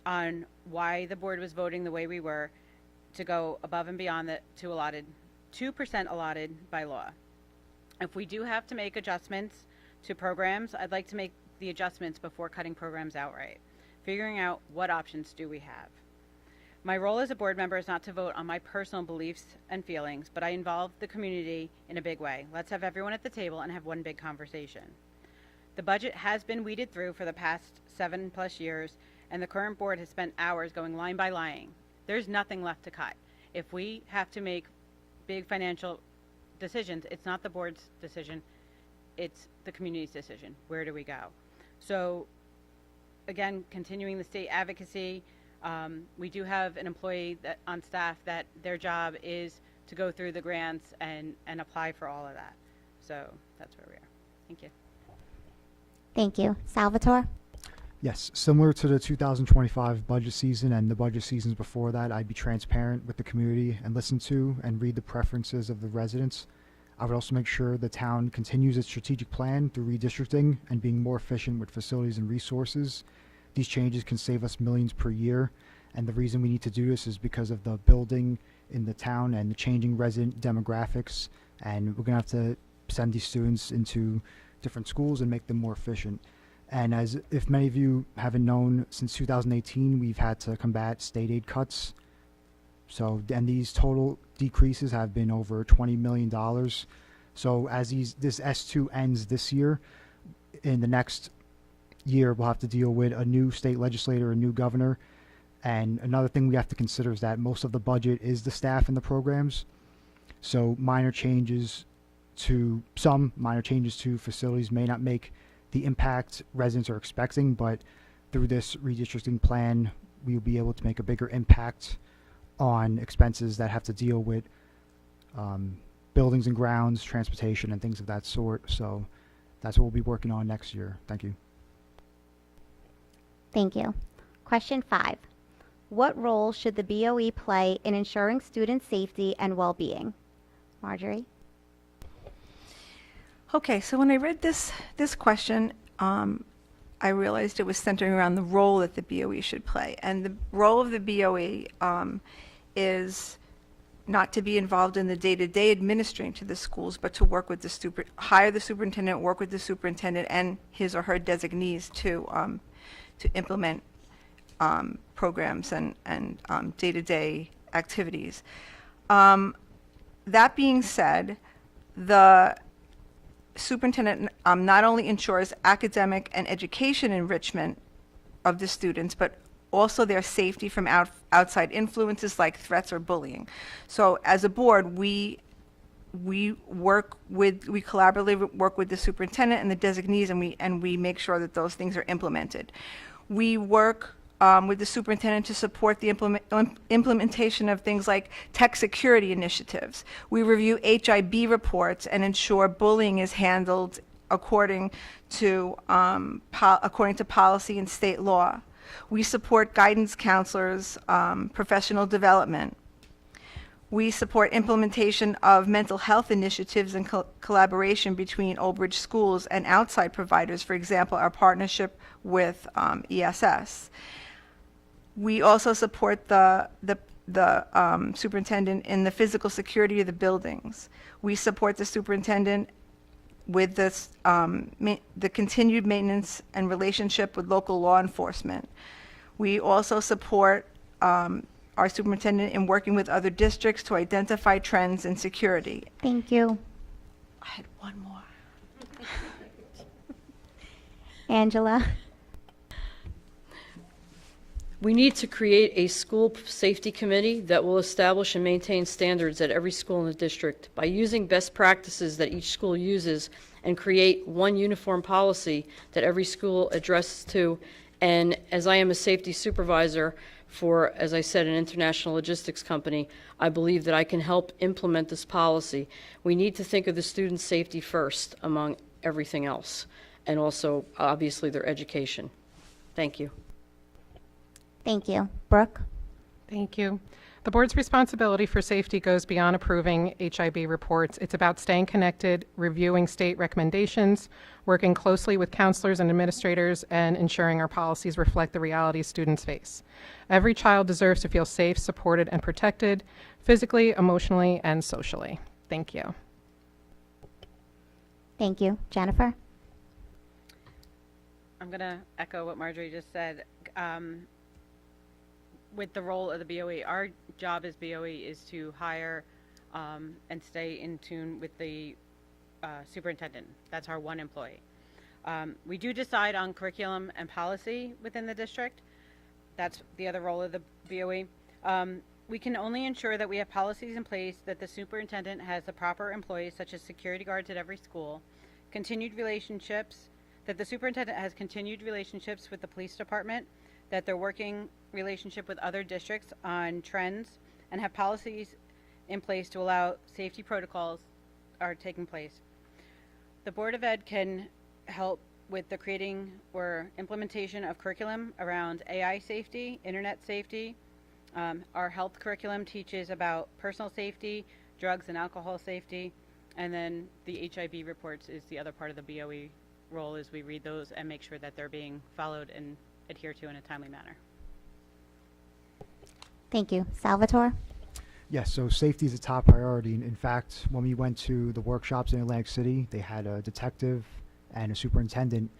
on why the board was voting the way we were, to go above and beyond the 2% allotted by law. If we do have to make adjustments to programs, I'd like to make the adjustments before cutting programs outright, figuring out what options do we have. My role as a board member is not to vote on my personal beliefs and feelings, but I involve the community in a big way. Let's have everyone at the table and have one big conversation. The budget has been weeded through for the past 7+ years, and the current board has spent hours going line by line. There's nothing left to cut. If we have to make big financial decisions, it's not the board's decision, it's the community's decision. Where do we go? So again, continuing the state advocacy, we do have an employee on staff that their job is to go through the grants and apply for all of that. So that's where we are. Thank you. Thank you. Salvatore? Yes, similar to the 2025 budget season and the budget seasons before that, I'd be transparent with the community and listen to and read the preferences of the residents. I would also make sure the town continues its strategic plan through redistricting and being more efficient with facilities and resources. These changes can save us millions per year, and the reason we need to do this is because of the building in the town and the changing resident demographics, and we're going to have to send these students into different schools and make them more efficient. And as if many of you haven't known, since 2018 we've had to combat state aid cuts. So, and these total decreases have been over $20 million. So as this S2 ends this year, in the next year we'll have to deal with a new state legislator, a new governor. And another thing we have to consider is that most of the budget is the staff and the programs. So some minor changes to facilities may not make the impact residents are expecting, but through this redistricting plan, we will be able to make a bigger impact on expenses that have to deal with buildings and grounds, transportation, and things of that sort. So that's what we'll be working on next year. Thank you. Thank you. Question 5. What role should the BOE play in ensuring student safety and well-being? Marjorie? Okay, so when I read this question, I realized it was centering around the role that the BOE should play. And the role of the BOE is not to be involved in the day-to-day administering to the schools, but to work with the hire the superintendent, work with the superintendent and his or her designees to implement programs and day-to-day activities. That being said, the superintendent not only ensures academic and education enrichment of the students, but also their safety from outside influences like threats or bullying. So as a board, we collaboratively work with the superintendent and the designees, and we make sure that those things are implemented. We work with the superintendent to support the implementation of things like tech security initiatives. We review HIB reports and ensure bullying is handled according to policy and state law. We support guidance counselors' professional development. We support implementation of mental health initiatives and collaboration between Old Bridge schools and outside providers, for example, our partnership with ESS. We also support the superintendent in the physical security of the buildings. We support the superintendent with this, the continued maintenance and relationship with local law enforcement. We also support our superintendent in working with other districts to identify trends in security. Thank you. I had one more. Angela? We need to create a school safety committee that will establish and maintain standards at every school in the district by using best practices that each school uses and create one uniform policy that every school addresses to. And as I am a safety supervisor for, as I said, an international logistics company, I believe that I can help implement this policy. We need to think of the students' safety first among everything else, and also, obviously, their education. Thank you. Thank you. Brooke? Thank you. The board's responsibility for safety goes beyond approving HIB reports. It's about staying connected, reviewing state recommendations, working closely with counselors and administrators, and ensuring our policies reflect the realities students face. Every child deserves to feel safe, supported, and protected, physically, emotionally, and socially. Thank you. Thank you. Jennifer? I'm going to echo what Marjorie just said. With the role of the BOE, our job as BOE is to hire and stay in tune with the superintendent. That's our one employee. We do decide on curriculum and policy within the district. That's the other role of the BOE. We can only ensure that we have policies in place, that the superintendent has the proper employees, such as security guards at every school, continued relationships, that the superintendent has continued relationships with the police department, that they're working relationship with other districts on trends, and have policies in place to allow safety protocols are taking place. The Board of Ed can help with the creating or implementation of curriculum around AI safety, internet safety. Our health curriculum teaches about personal safety, drugs and alcohol safety, and then the HIB reports is the other part of the BOE role, is we read those and make sure that they're being followed and adhered to in a timely manner. Thank you. Salvatore? Yes, so safety is a top priority. In fact, when we went to the workshops in Atlantic City, they had a detective and a superintendent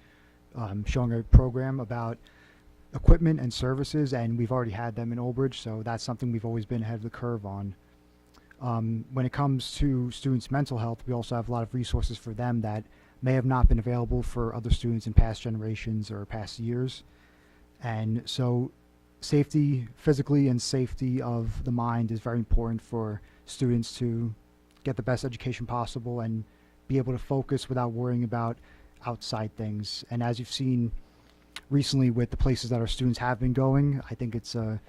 showing a program about equipment and services, and we've already had them in Old Bridge, so that's something we've always been ahead of the curve on. When it comes to students' mental health, we also have a lot of resources for them that may have not been available for other students in past generations or past years. And so safety physically and safety of the mind is very important for students to get the best education possible and be able to focus without worrying about outside things. And as you've seen recently with the places that our students have been going, I think it's a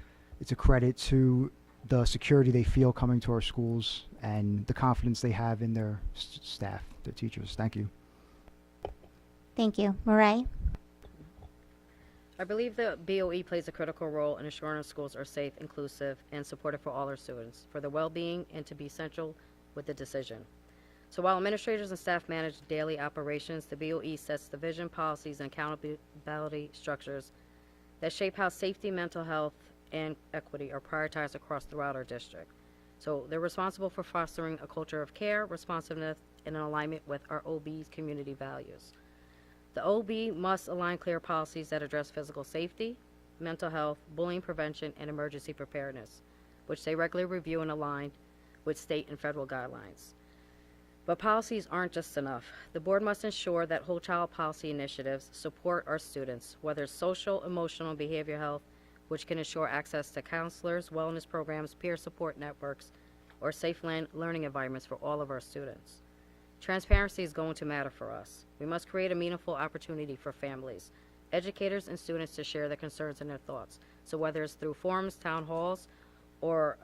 credit to the security they feel coming to our schools and the confidence they have in their staff, their teachers. Thank you. Thank you. Murray? I believe the BOE plays a critical role in ensuring our schools are safe, inclusive, and supportive for all our students, for their well-being, and to be central with the decision. So while administrators and staff manage daily operations, the BOE sets the vision, policies, and accountability structures that shape how safety, mental health, and equity are prioritized throughout our district. So they're responsible for fostering a culture of care, responsiveness, and in alignment with our OB's community values. The OB must align clear policies that address physical safety, mental health, bullying prevention, and emergency preparedness, which they regularly review and align with state and federal guidelines. But policies aren't just enough. The board must ensure that whole child policy initiatives support our students, whether it's social, emotional, and behavioral health, which can ensure access to counselors, wellness programs, peer support networks, or safe learning environments for all of our students. Transparency is going to matter for us. We must create a meaningful opportunity for families, educators, and students to share their concerns and their thoughts. So whether it's through forums, town halls, or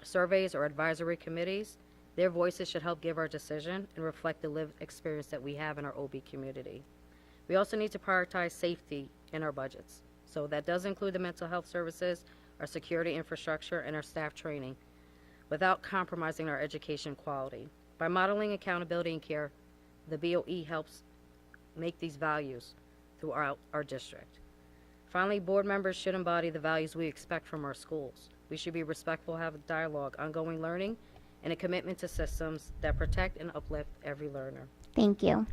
surveys or advisory committees, their voices should help give our decision and reflect the lived experience that we have in our OB community. We also need to prioritize safety in our budgets. So that does include the mental health services, our security infrastructure, and our staff training, without compromising our education quality. By modeling accountability and care, the BOE helps make these values throughout our district. Finally, board members should embody the values we expect from our schools. We should be respectful, have a dialogue, ongoing learning, and a commitment to systems that protect and uplift every learner. Thank you.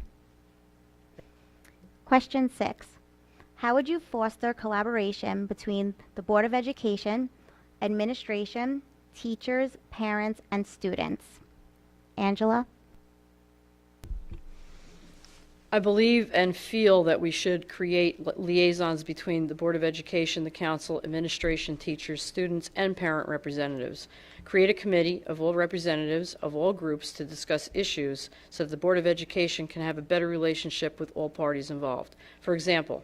Question 6. How would you foster collaboration between the Board of Education, administration, teachers, parents, and students? Angela? I believe and feel that we should create liaisons between the Board of Education, the council, administration, teachers, students, and parent representatives. Create a committee of all representatives of all groups to discuss issues so that the Board of Education can have a better relationship with all parties involved. For example,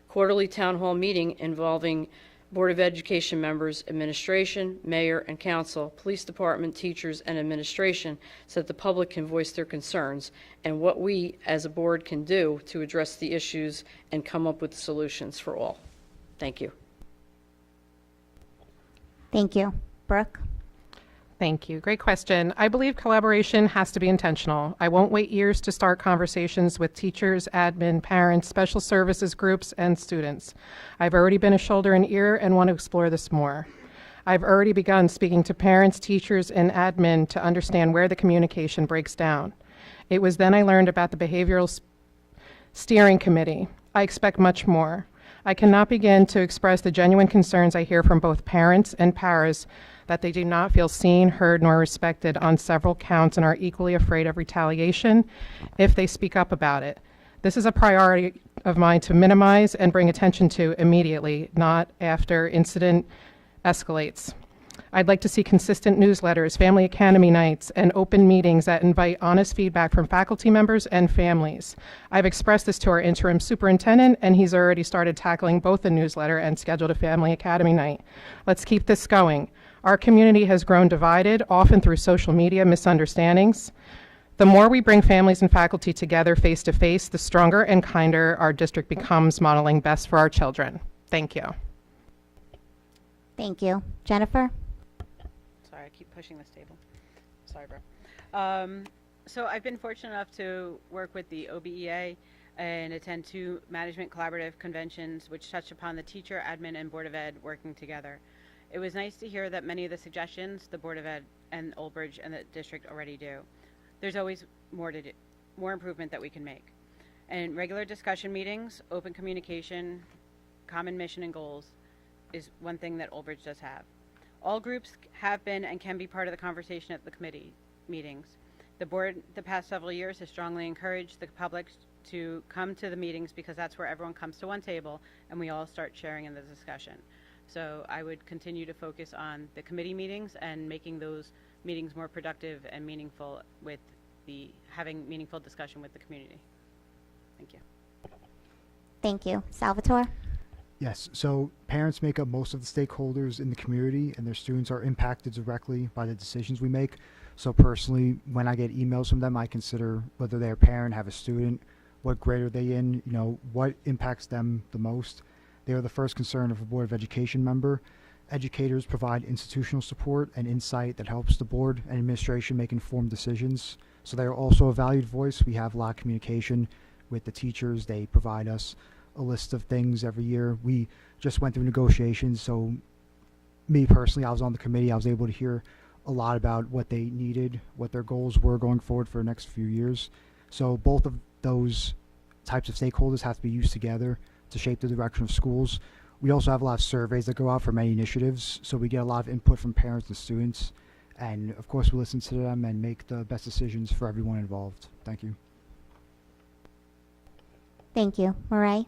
quarterly town hall meeting involving Board of Education members, administration, mayor, and council, police department, teachers, and administration, so that the public can voice their concerns and what we as a board can do to address the issues and come up with solutions for all. Thank you. Thank you. Brooke? Thank you. Great question. I believe collaboration has to be intentional. I won't wait years to start conversations with teachers, admin, parents, special services groups, and students. I've already been a shoulder and ear and want to explore this more. I've already begun speaking to parents, teachers, and admin to understand where the communication breaks down. It was then I learned about the Behavioral Steering Committee. I expect much more. I cannot begin to express the genuine concerns I hear from both parents and paras that they do not feel seen, heard, nor respected on several counts and are equally afraid of retaliation if they speak up about it. This is a priority of mine to minimize and bring attention to immediately, not after incident escalates. I'd like to see consistent newsletters, family academy nights, and open meetings that invite honest feedback from faculty members and families. I've expressed this to our interim superintendent, and he's already started tackling both the newsletter and scheduled a family academy night. Let's keep this going. Our community has grown divided, often through social media misunderstandings. The more we bring families and faculty together face to face, the stronger and kinder our district becomes, modeling best for our children. Thank you. Thank you. Jennifer? Sorry, I keep pushing this table. Sorry, bro. So I've been fortunate enough to work with the OBEA and attend 2 management collaborative conventions which touch upon the teacher, admin, and Board of Ed working together. It was nice to hear that many of the suggestions the Board of Ed and Old Bridge and the district already do. There's always more to do, more improvement that we can make. And regular discussion meetings, open communication, common mission and goals is one thing that Old Bridge does have. All groups have been and can be part of the conversation at the committee meetings. The board the past several years has strongly encouraged the public to come to the meetings because that's where everyone comes to one table and we all start sharing in the discussion. So I would continue to focus on the committee meetings and making those meetings more productive and meaningful with having meaningful discussion with the community. Thank you. Thank you. Salvatore? Yes, so parents make up most of the stakeholders in the community, and their students are impacted directly by the decisions we make. So personally, when I get emails from them, I consider whether they're a parent, have a student, what grade are they in, what impacts them the most. They are the first concern of a Board of Education member. Educators provide institutional support and insight that helps the board and administration make informed decisions. So they are also a valued voice. We have a lot of communication with the teachers. They provide us a list of things every year. We just went through negotiations, so me personally, I was on the committee. I was able to hear a lot about what they needed, what their goals were going forward for the next few years. So both of those types of stakeholders have to be used together to shape the direction of schools. We also have a lot of surveys that go out for many initiatives, so we get a lot of input from parents and students. And of course, we listen to them and make the best decisions for everyone involved. Thank you. Thank you. Murray?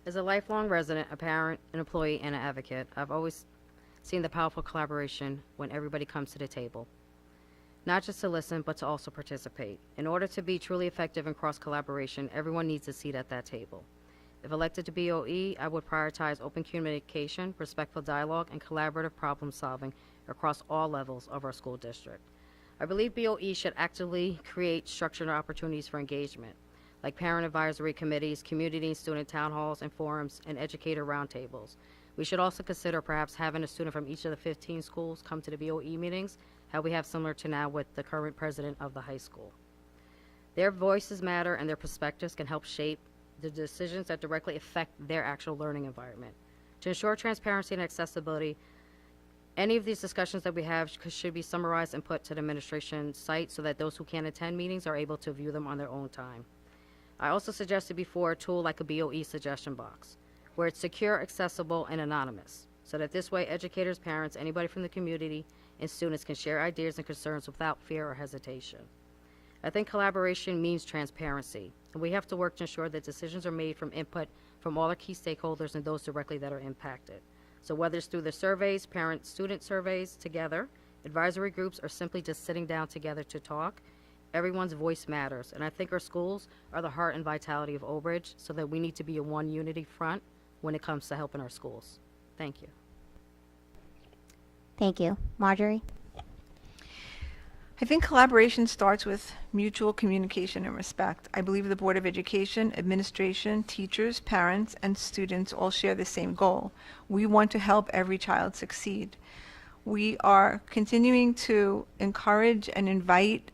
As a lifelong resident, a parent, an employee, and an advocate, I've always seen the powerful collaboration when everybody comes to the table. Not just to listen, but to also participate. In order to be truly effective in cross-collaboration, everyone needs a seat at that table. If elected to BOE, I would prioritize open communication, respectful dialogue, and collaborative problem-solving across all levels of our school district. I believe BOE should actively create structured opportunities for engagement, like parent advisory committees, community and student town halls and forums, and educator roundtables. We should also consider perhaps having a student from each of the 15 schools come to the BOE meetings, how we have similar to now with the current president of the high school. Their voices matter and their perspectives can help shape the decisions that directly affect their actual learning environment. To ensure transparency and accessibility, any of these discussions that we have should be summarized and put to the administration site so that those who can't attend meetings are able to view them on their own time. I also suggested before a tool like a BOE suggestion box, where it's secure, accessible, and anonymous, so that this way educators, parents, anybody from the community, and students can share ideas and concerns without fear or hesitation. I think collaboration means transparency, and we have to work to ensure that decisions are made from input from all our key stakeholders and those directly that are impacted. So whether it's through the surveys, parent-student surveys together, advisory groups, or simply just sitting down together to talk, everyone's voice matters. And I think our schools are the heart and vitality of Old Bridge, so that we need to be a one unity front when it comes to helping our schools. Thank you. Thank you. Marjorie? I think collaboration starts with mutual communication and respect. I believe the Board of Education, administration, teachers, parents, and students all share the same goal. We want to help every child succeed. We are continuing to encourage and invite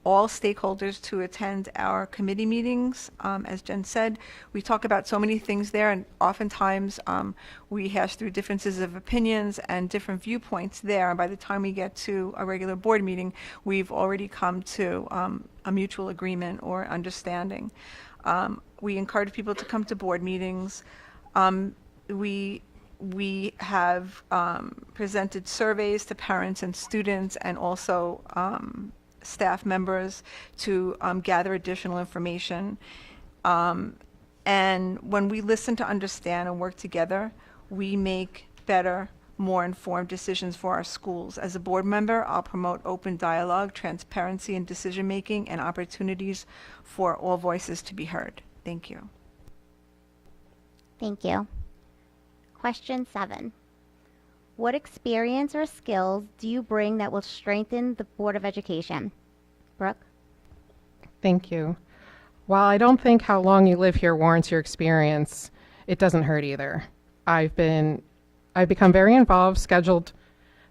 all stakeholders to attend our committee meetings. As Jen said, we talk about so many things there, and oftentimes we hash through differences of opinions and different viewpoints there. And by the time we get to a regular board meeting, we've already come to a mutual agreement or understanding. We encourage people to come to board meetings. We have presented surveys to parents and students, and also staff members to gather additional information. And when we listen to understand and work together, we make better, more informed decisions for our schools. As a board member, I'll promote open dialogue, transparency in decision-making, and opportunities for all voices to be heard. Thank you. Thank you. Question 7. What experience or skills do you bring that will strengthen the Board of Education? Brooke? Thank you. While I don't think how long you live here warrants your experience, it doesn't hurt either. I've become very involved, scheduled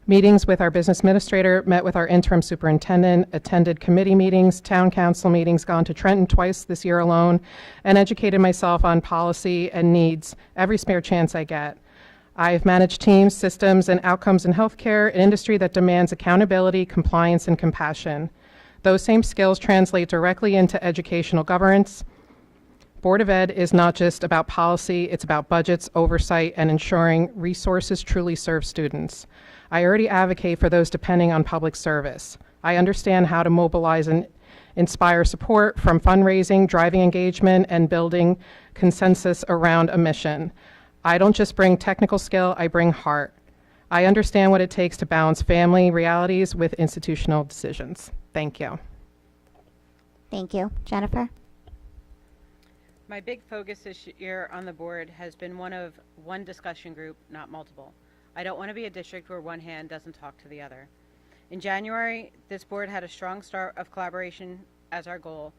meetings with our business administrator, met with our interim superintendent, attended committee meetings, town council meetings, gone to Trenton twice this year alone, and educated myself on policy and needs every spare chance I get. I've managed teams, systems, and outcomes in healthcare, an industry that demands accountability, compliance, and compassion. Those same skills translate directly into educational governance. Board of Ed is not just about policy, it's about budgets, oversight, and ensuring resources truly serve students. I already advocate for those depending on public service. I understand how to mobilize and inspire support from fundraising, driving engagement, and building consensus around a mission. I don't just bring technical skill, I bring heart. I understand what it takes to balance family realities with institutional decisions. Thank you. Thank you. Jennifer? My big focus this year on the board has been one discussion group, not multiple. I don't want to be a district where one hand doesn't talk to the other. In January, this board had a strong start of collaboration as our goal,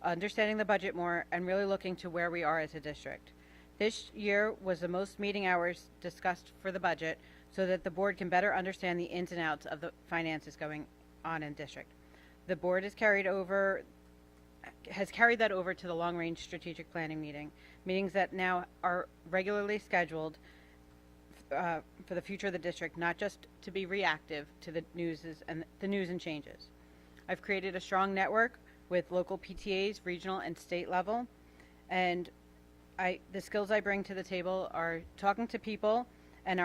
understanding the budget more and really looking to where we are as a district. This year was the most meeting hours discussed for the budget so that the board can better understand the ins and outs of the finances going on in district. The board has carried that over to the long-range strategic planning meetings that now are regularly scheduled for the future of the district, not just to be reactive to the news and changes. I've created a strong network with local PTAs, regional and state level, and the skills I bring to the table are talking to people and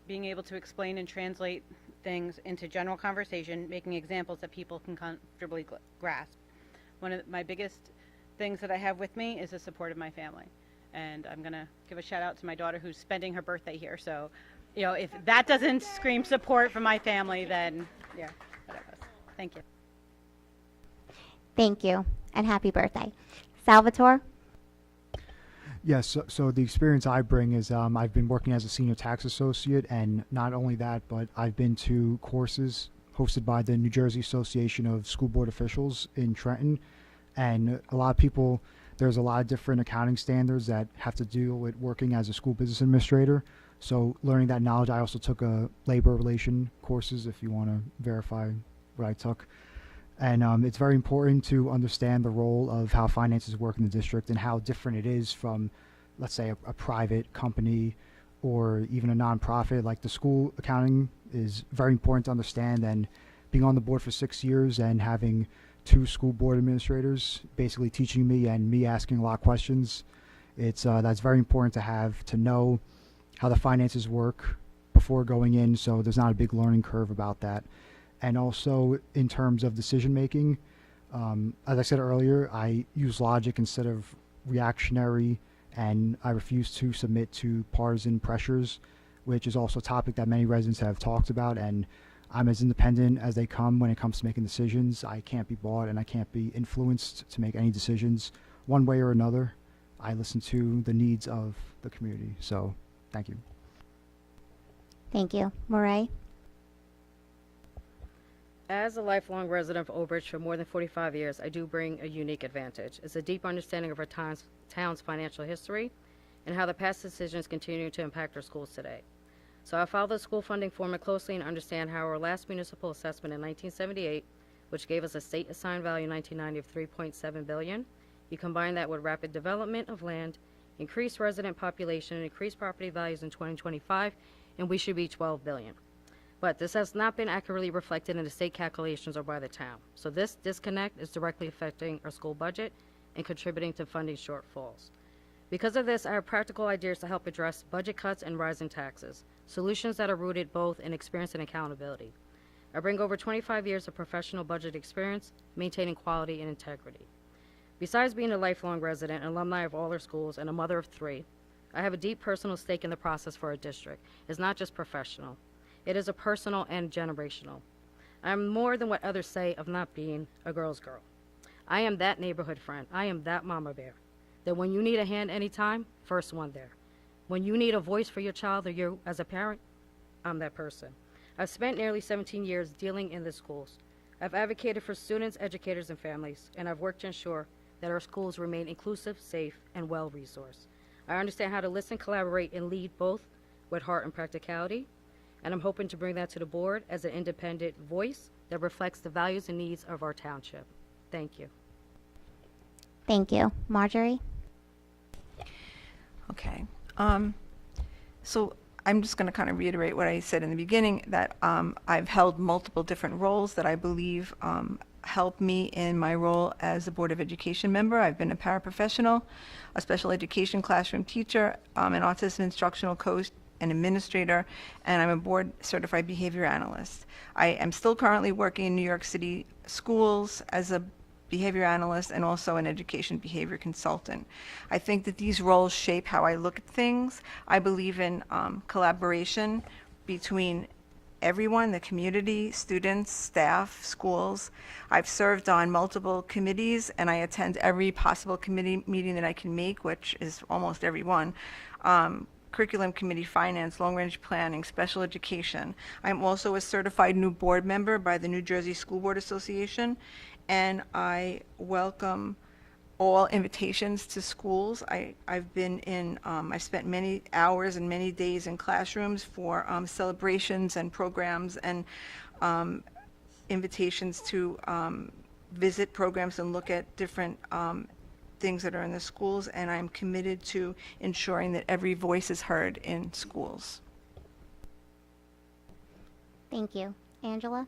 being able to explain and translate things into general conversation, making examples that people can comfortably grasp. One of my biggest things that I have with me is the support of my family. And I'm going to give a shout out to my daughter who's spending her birthday here. So, if that doesn't scream support from my family, then, yeah, whatever. Thank you. Thank you, and happy birthday. Salvatore? Yes, so the experience I bring is I've been working as a senior tax associate, and not only that, but I've been to courses hosted by the New Jersey Association of School Board Officials in Trenton, and a lot of people, there's a lot of different accounting standards that have to do with working as a school business administrator. So learning that knowledge, I also took a labor relation courses, if you want to verify what I took. And it's very important to understand the role of how finances work in the district and how different it is from, let's say, a private company or even a nonprofit. Like the school accounting is very important to understand, and being on the board for 6 years and having 2 school board administrators basically teaching me and me asking a lot of questions, that's very important to know how the finances work before going in, so there's not a big learning curve about that. And also in terms of decision making, as I said earlier, I use logic instead of reactionary, and I refuse to submit to partisan pressures, which is also a topic that many residents have talked about. And I'm as independent as they come when it comes to making decisions. I can't be bought and I can't be influenced to make any decisions one way or another. I listen to the needs of the community. So thank you. Thank you. Murray? As a lifelong resident of Old Bridge for more than 45 years, I do bring a unique advantage. It's a deep understanding of our town's financial history and how the past decisions continue to impact our schools today. So I follow the school funding formula closely and understand how our last municipal assessment in 1978, which gave us a state assigned value in 1990 of $3.7 billion, you combine that with rapid development of land, increased resident population, and increased property values in 2025, and we should be $12 billion. But this has not been accurately reflected in the state calculations or by the town. So this disconnect is directly affecting our school budget and contributing to funding shortfalls. Because of this, I have practical ideas to help address budget cuts and rising taxes, solutions that are rooted both in experience and accountability. I bring over 25 years of professional budget experience, maintaining quality and integrity. Besides being a lifelong resident and alumni of all our schools and a mother of 3, I have a deep personal stake in the process for our district. It's not just professional. It is a personal and generational. I am more than what others say of not being a girl's girl. I am that neighborhood friend. I am that mama bear. That when you need a hand anytime, first one there. When you need a voice for your child or you as a parent, I'm that person. I've spent nearly 17 years dealing in the schools. I've advocated for students, educators, and families, and I've worked to ensure that our schools remain inclusive, safe, and well-resourced. I understand how to listen, collaborate, and lead both with heart and practicality, and I'm hoping to bring that to the board as an independent voice that reflects the values and needs of our township. Thank you. Thank you. Marjorie? Okay. So I'm just going to kind of reiterate what I said in the beginning, that I've held multiple different roles that I believe help me in my role as a Board of Education member. I've been a paraprofessional, a special education classroom teacher, an autism instructional coach, an administrator, and I'm a board certified behavior analyst. I am still currently working in New York City schools as a behavior analyst and also an education behavior consultant. I think that these roles shape how I look at things. I believe in collaboration between everyone, the community, students, staff, schools. I've served on multiple committees and I attend every possible committee meeting that I can make, which is almost every one. Curriculum committee, finance, long-range planning, special education. I'm also a certified new board member by the New Jersey School Board Association, and I welcome all invitations to schools. I've been in, I've spent many hours and many days in classrooms for celebrations and programs and invitations to visit programs and look at different things that are in the schools, and I'm committed to ensuring that every voice is heard in schools. Thank you. Angela?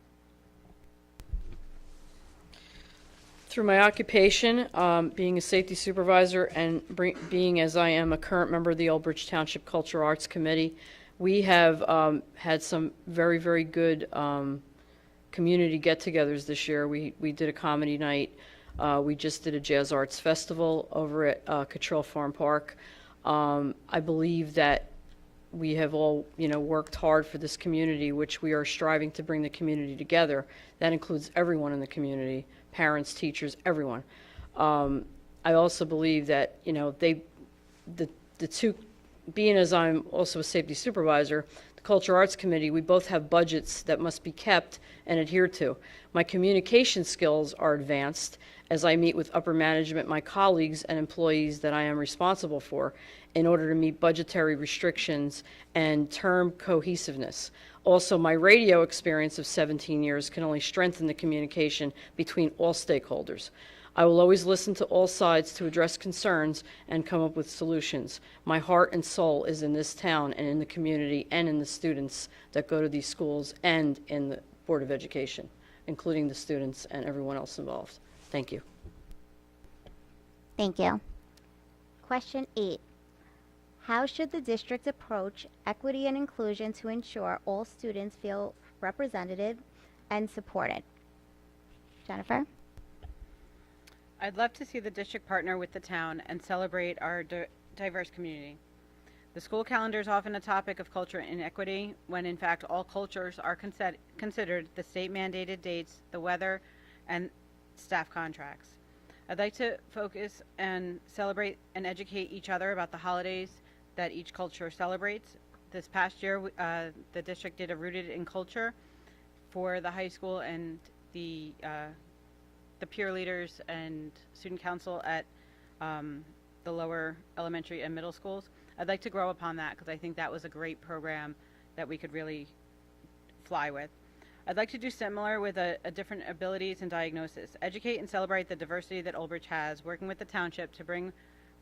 Through my occupation, being a safety supervisor and being, as I am, a current member of the Old Bridge Township Culture Arts Committee, we have had some very, very good community get-togethers this year. We did a comedy night. We just did a jazz arts festival over at Cottrell Farm Park. I believe that we have all, worked hard for this community, which we are striving to bring the community together. That includes everyone in the community, parents, teachers, everyone. I also believe that, the two, being as I'm also a safety supervisor, the Culture Arts Committee, we both have budgets that must be kept and adhered to. My communication skills are advanced as I meet with upper management, my colleagues and employees that I am responsible for in order to meet budgetary restrictions and term cohesiveness. Also, my radio experience of 17 years can only strengthen the communication between all stakeholders. I will always listen to all sides to address concerns and come up with solutions. My heart and soul is in this town and in the community and in the students that go to these schools and in the Board of Education, including the students and everyone else involved. Thank you. Thank you. Question 8. How should the district approach equity and inclusion to ensure all students feel represented and supported? Jennifer? I'd love to see the district partner with the town and celebrate our diverse community. The school calendar is often a topic of culture inequity, when in fact all cultures are considered the state-mandated dates, the weather, and staff contracts. I'd like to focus and celebrate and educate each other about the holidays that each culture celebrates. This past year, the district did a Rooted in Culture for the high school and the peer leaders and student council at the lower elementary and middle schools. I'd like to grow upon that because I think that was a great program that we could really fly with. I'd like to do similar with a different abilities and diagnosis. Educate and celebrate the diversity that Old Bridge has, working with the township to bring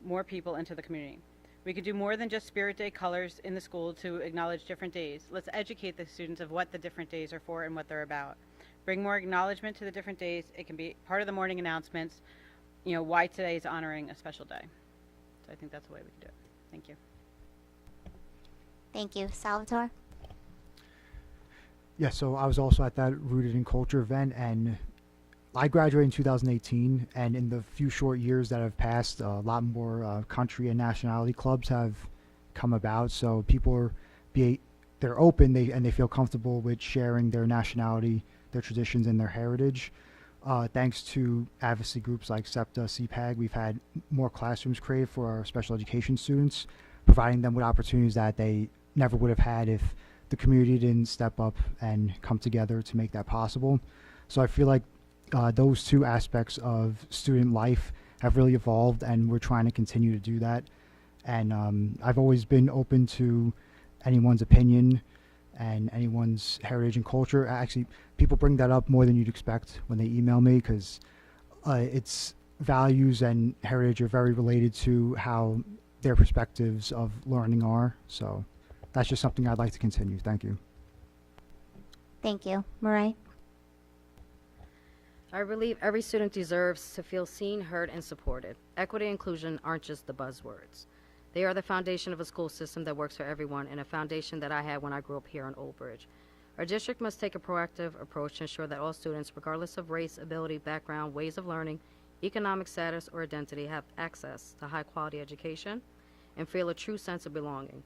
more people into the community. We could do more than just Spirit Day colors in the school to acknowledge different days. Let's educate the students of what the different days are for and what they're about. Bring more acknowledgement to the different days. It can be part of the morning announcements, why today is honoring a special day. So I think that's the way we can do it. Thank you. Thank you. Salvatore? Yeah, so I was also at that Rooted in Culture event, and I graduated in 2018, and in the few short years that have passed, a lot more country and nationality clubs have come about. So people are they're open, and they feel comfortable with sharing their nationality, their traditions, and their heritage. Thanks to advocacy groups like SEPTA, CPAG, we've had more classrooms created for our special education students, providing them with opportunities that they never would have had if the community didn't step up and come together to make that possible. So I feel like those two aspects of student life have really evolved, and we're trying to continue to do that. And I've always been open to anyone's opinion and anyone's heritage and culture. Actually, people bring that up more than you'd expect when they email me, because its values and heritage are very related to how their perspectives of learning are. So that's just something I'd like to continue. Thank you. Thank you. Murray? I believe every student deserves to feel seen, heard, and supported. Equity and inclusion aren't just the buzzwords. They are the foundation of a school system that works for everyone, and a foundation that I had when I grew up here in Old Bridge. Our district must take a proactive approach to ensure that all students, regardless of race, ability, background, ways of learning, economic status, or identity, have access to high-quality education and feel a true sense of belonging.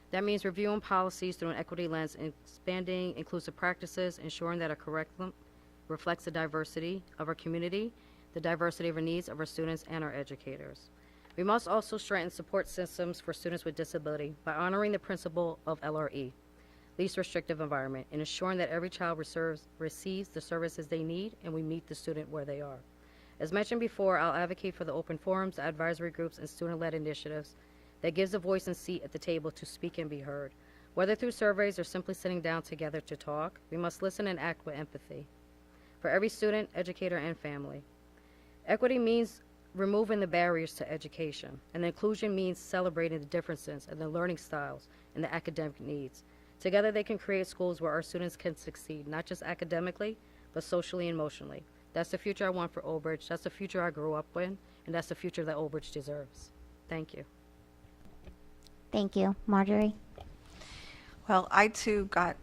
That means reviewing policies through an equity lens, expanding inclusive practices, ensuring that our curriculum reflects the diversity of our community, the diversity of our needs of our students and our educators. We must also strengthen support systems for students with disability by honoring the principle of LRE, least restrictive environment, and ensuring that every child receives the services they need and we meet the student where they are. As mentioned before, I'll advocate for the open forums, advisory groups, and student-led initiatives that gives a voice and seat at the table to speak and be heard. Whether through surveys or simply sitting down together to talk, we must listen and act with empathy for every student, educator, and family. Equity means removing the barriers to education, and inclusion means celebrating the differences in the learning styles and the academic needs. Together, they can create schools where our students can succeed, not just academically, but socially and emotionally. That's the future I want for Old Bridge. That's the future I grew up in, and that's the future that Old Bridge deserves. Thank you. Thank you. Marjorie? Well, I too got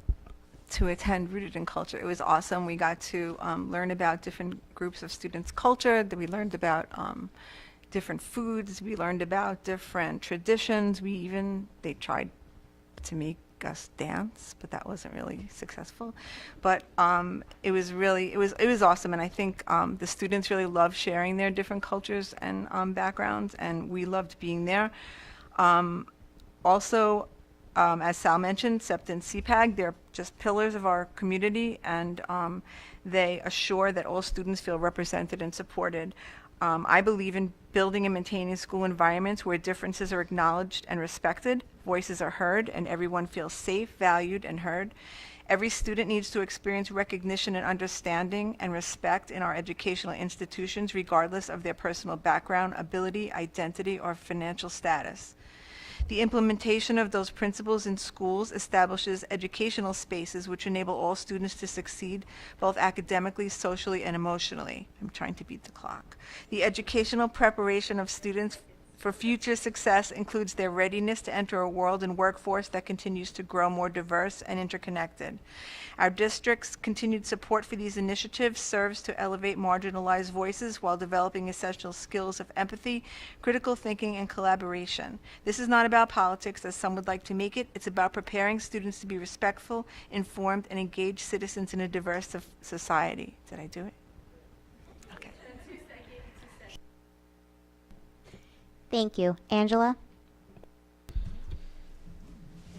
to attend Rooted in Culture. It was awesome. We got to learn about different groups of students' culture. We learned about different foods. We learned about different traditions. They tried to make us dance, but that wasn't really successful. But it was awesome, and I think the students really loved sharing their different cultures and backgrounds, and we loved being there. Also, as Sal mentioned, SEPTA and CPAG, they're just pillars of our community, and they assure that all students feel represented and supported. I believe in building and maintaining school environments where differences are acknowledged and respected, voices are heard, and everyone feels safe, valued, and heard. Every student needs to experience recognition and understanding and respect in our educational institutions, regardless of their personal background, ability, identity, or financial status. The implementation of those principles in schools establishes educational spaces which enable all students to succeed both academically, socially, and emotionally. I'm trying to beat the clock. The educational preparation of students for future success includes their readiness to enter a world and workforce that continues to grow more diverse and interconnected. Our district's continued support for these initiatives serves to elevate marginalized voices while developing essential skills of empathy, critical thinking, and collaboration. This is not about politics, as some would like to make it. It's about preparing students to be respectful, informed, and engaged citizens in a diverse society. Did I do it? Okay. Thank you. Angela?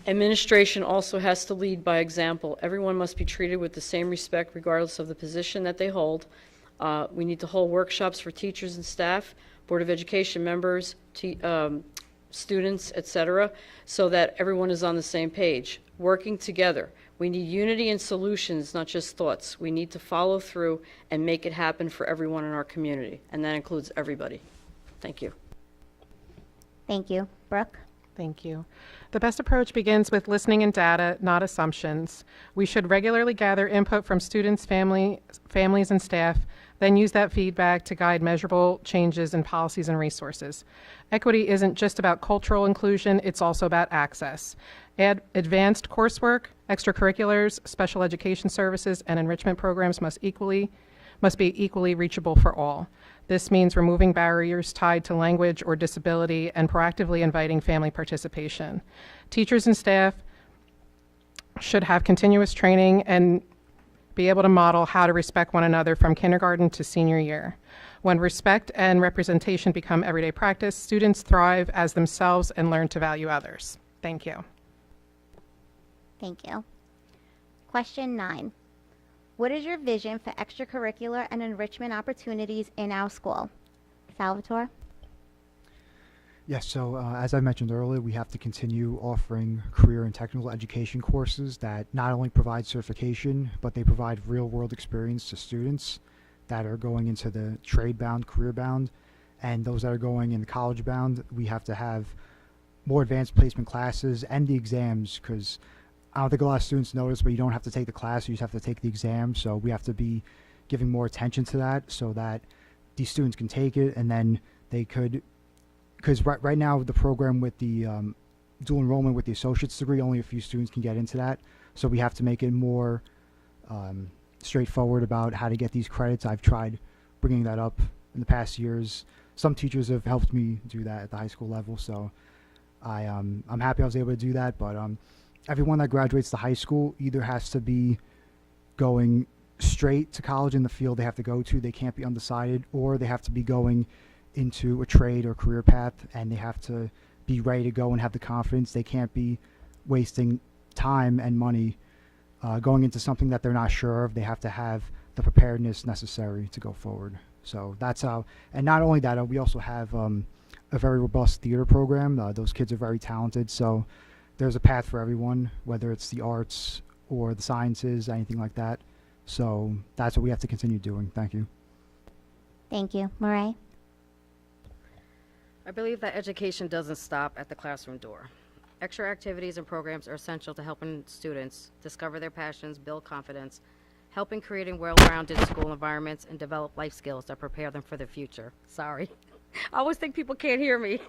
Administration also has to lead by example. Everyone must be treated with the same respect regardless of the position that they hold. We need to hold workshops for teachers and staff, Board of Education members, students, etc., so that everyone is on the same page, working together. We need unity and solutions, not just thoughts. We need to follow through and make it happen for everyone in our community, and that includes everybody. Thank you. Thank you. Brooke? Thank you. The best approach begins with listening and data, not assumptions. We should regularly gather input from students, families, and staff, then use that feedback to guide measurable changes in policies and resources. Equity isn't just about cultural inclusion, it's also about access. Advanced coursework, extracurriculars, special education services, and enrichment programs must be equally reachable for all. This means removing barriers tied to language or disability and proactively inviting family participation. Teachers and staff should have continuous training and be able to model how to respect one another from kindergarten to senior year. When respect and representation become everyday practice, students thrive as themselves and learn to value others. Thank you. Thank you. Question 9. What is your vision for extracurricular and enrichment opportunities in our school? Salvatore? Yes, so as I mentioned earlier, we have to continue offering career and technical education courses that not only provide certification, but they provide real-world experience to students that are going into the trade-bound, career-bound, and those that are going in the college-bound. We have to have more advanced placement classes and the exams, because I don't think a lot of students notice, but you don't have to take the class, you just have to take the exam. So we have to be giving more attention to that so that these students can take it, and then they could, because right now the program with the dual enrollment with the associate's degree, only a few students can get into that. So we have to make it more straightforward about how to get these credits. I've tried bringing that up in the past years. Some teachers have helped me do that at the high school level, so I'm happy I was able to do that. But everyone that graduates to high school either has to be going straight to college in the field they have to go to, they can't be undecided, or they have to be going into a trade or career path, and they have to be ready to go and have the confidence. They can't be wasting time and money going into something that they're not sure of. They have to have the preparedness necessary to go forward. So that's how, and not only that, we also have a very robust theater program. Those kids are very talented, so there's a path for everyone, whether it's the arts or the sciences, anything like that. So that's what we have to continue doing. Thank you. Thank you. Murray? I believe that education doesn't stop at the classroom door. Extra activities and programs are essential to helping students discover their passions, build confidence, helping creating well-rounded school environments, and develop life skills that prepare them for the future. Sorry. I always think people can't hear me.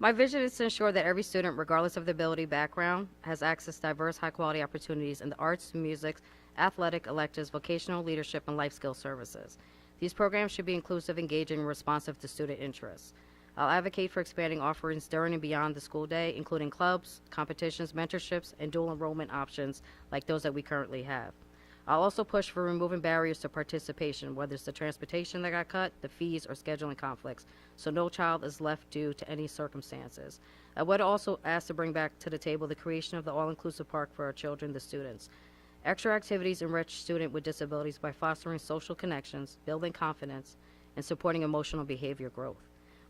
My vision is to ensure that every student, regardless of their ability background, has access to diverse, high-quality opportunities in the arts, music, athletic, electives, vocational leadership, and life skill services. These programs should be inclusive, engaging, and responsive to student interests. I'll advocate for expanding offerings during and beyond the school day, including clubs, competitions, mentorships, and dual enrollment options like those that we currently have. I'll also push for removing barriers to participation, whether it's the transportation that got cut, the fees, or scheduling conflicts, so no child is left due to any circumstances. I would also ask to bring back to the table the creation of the all-inclusive park for our children, the students. Extra activities enrich students with disabilities by fostering social connections, building confidence, and supporting emotional behavior growth.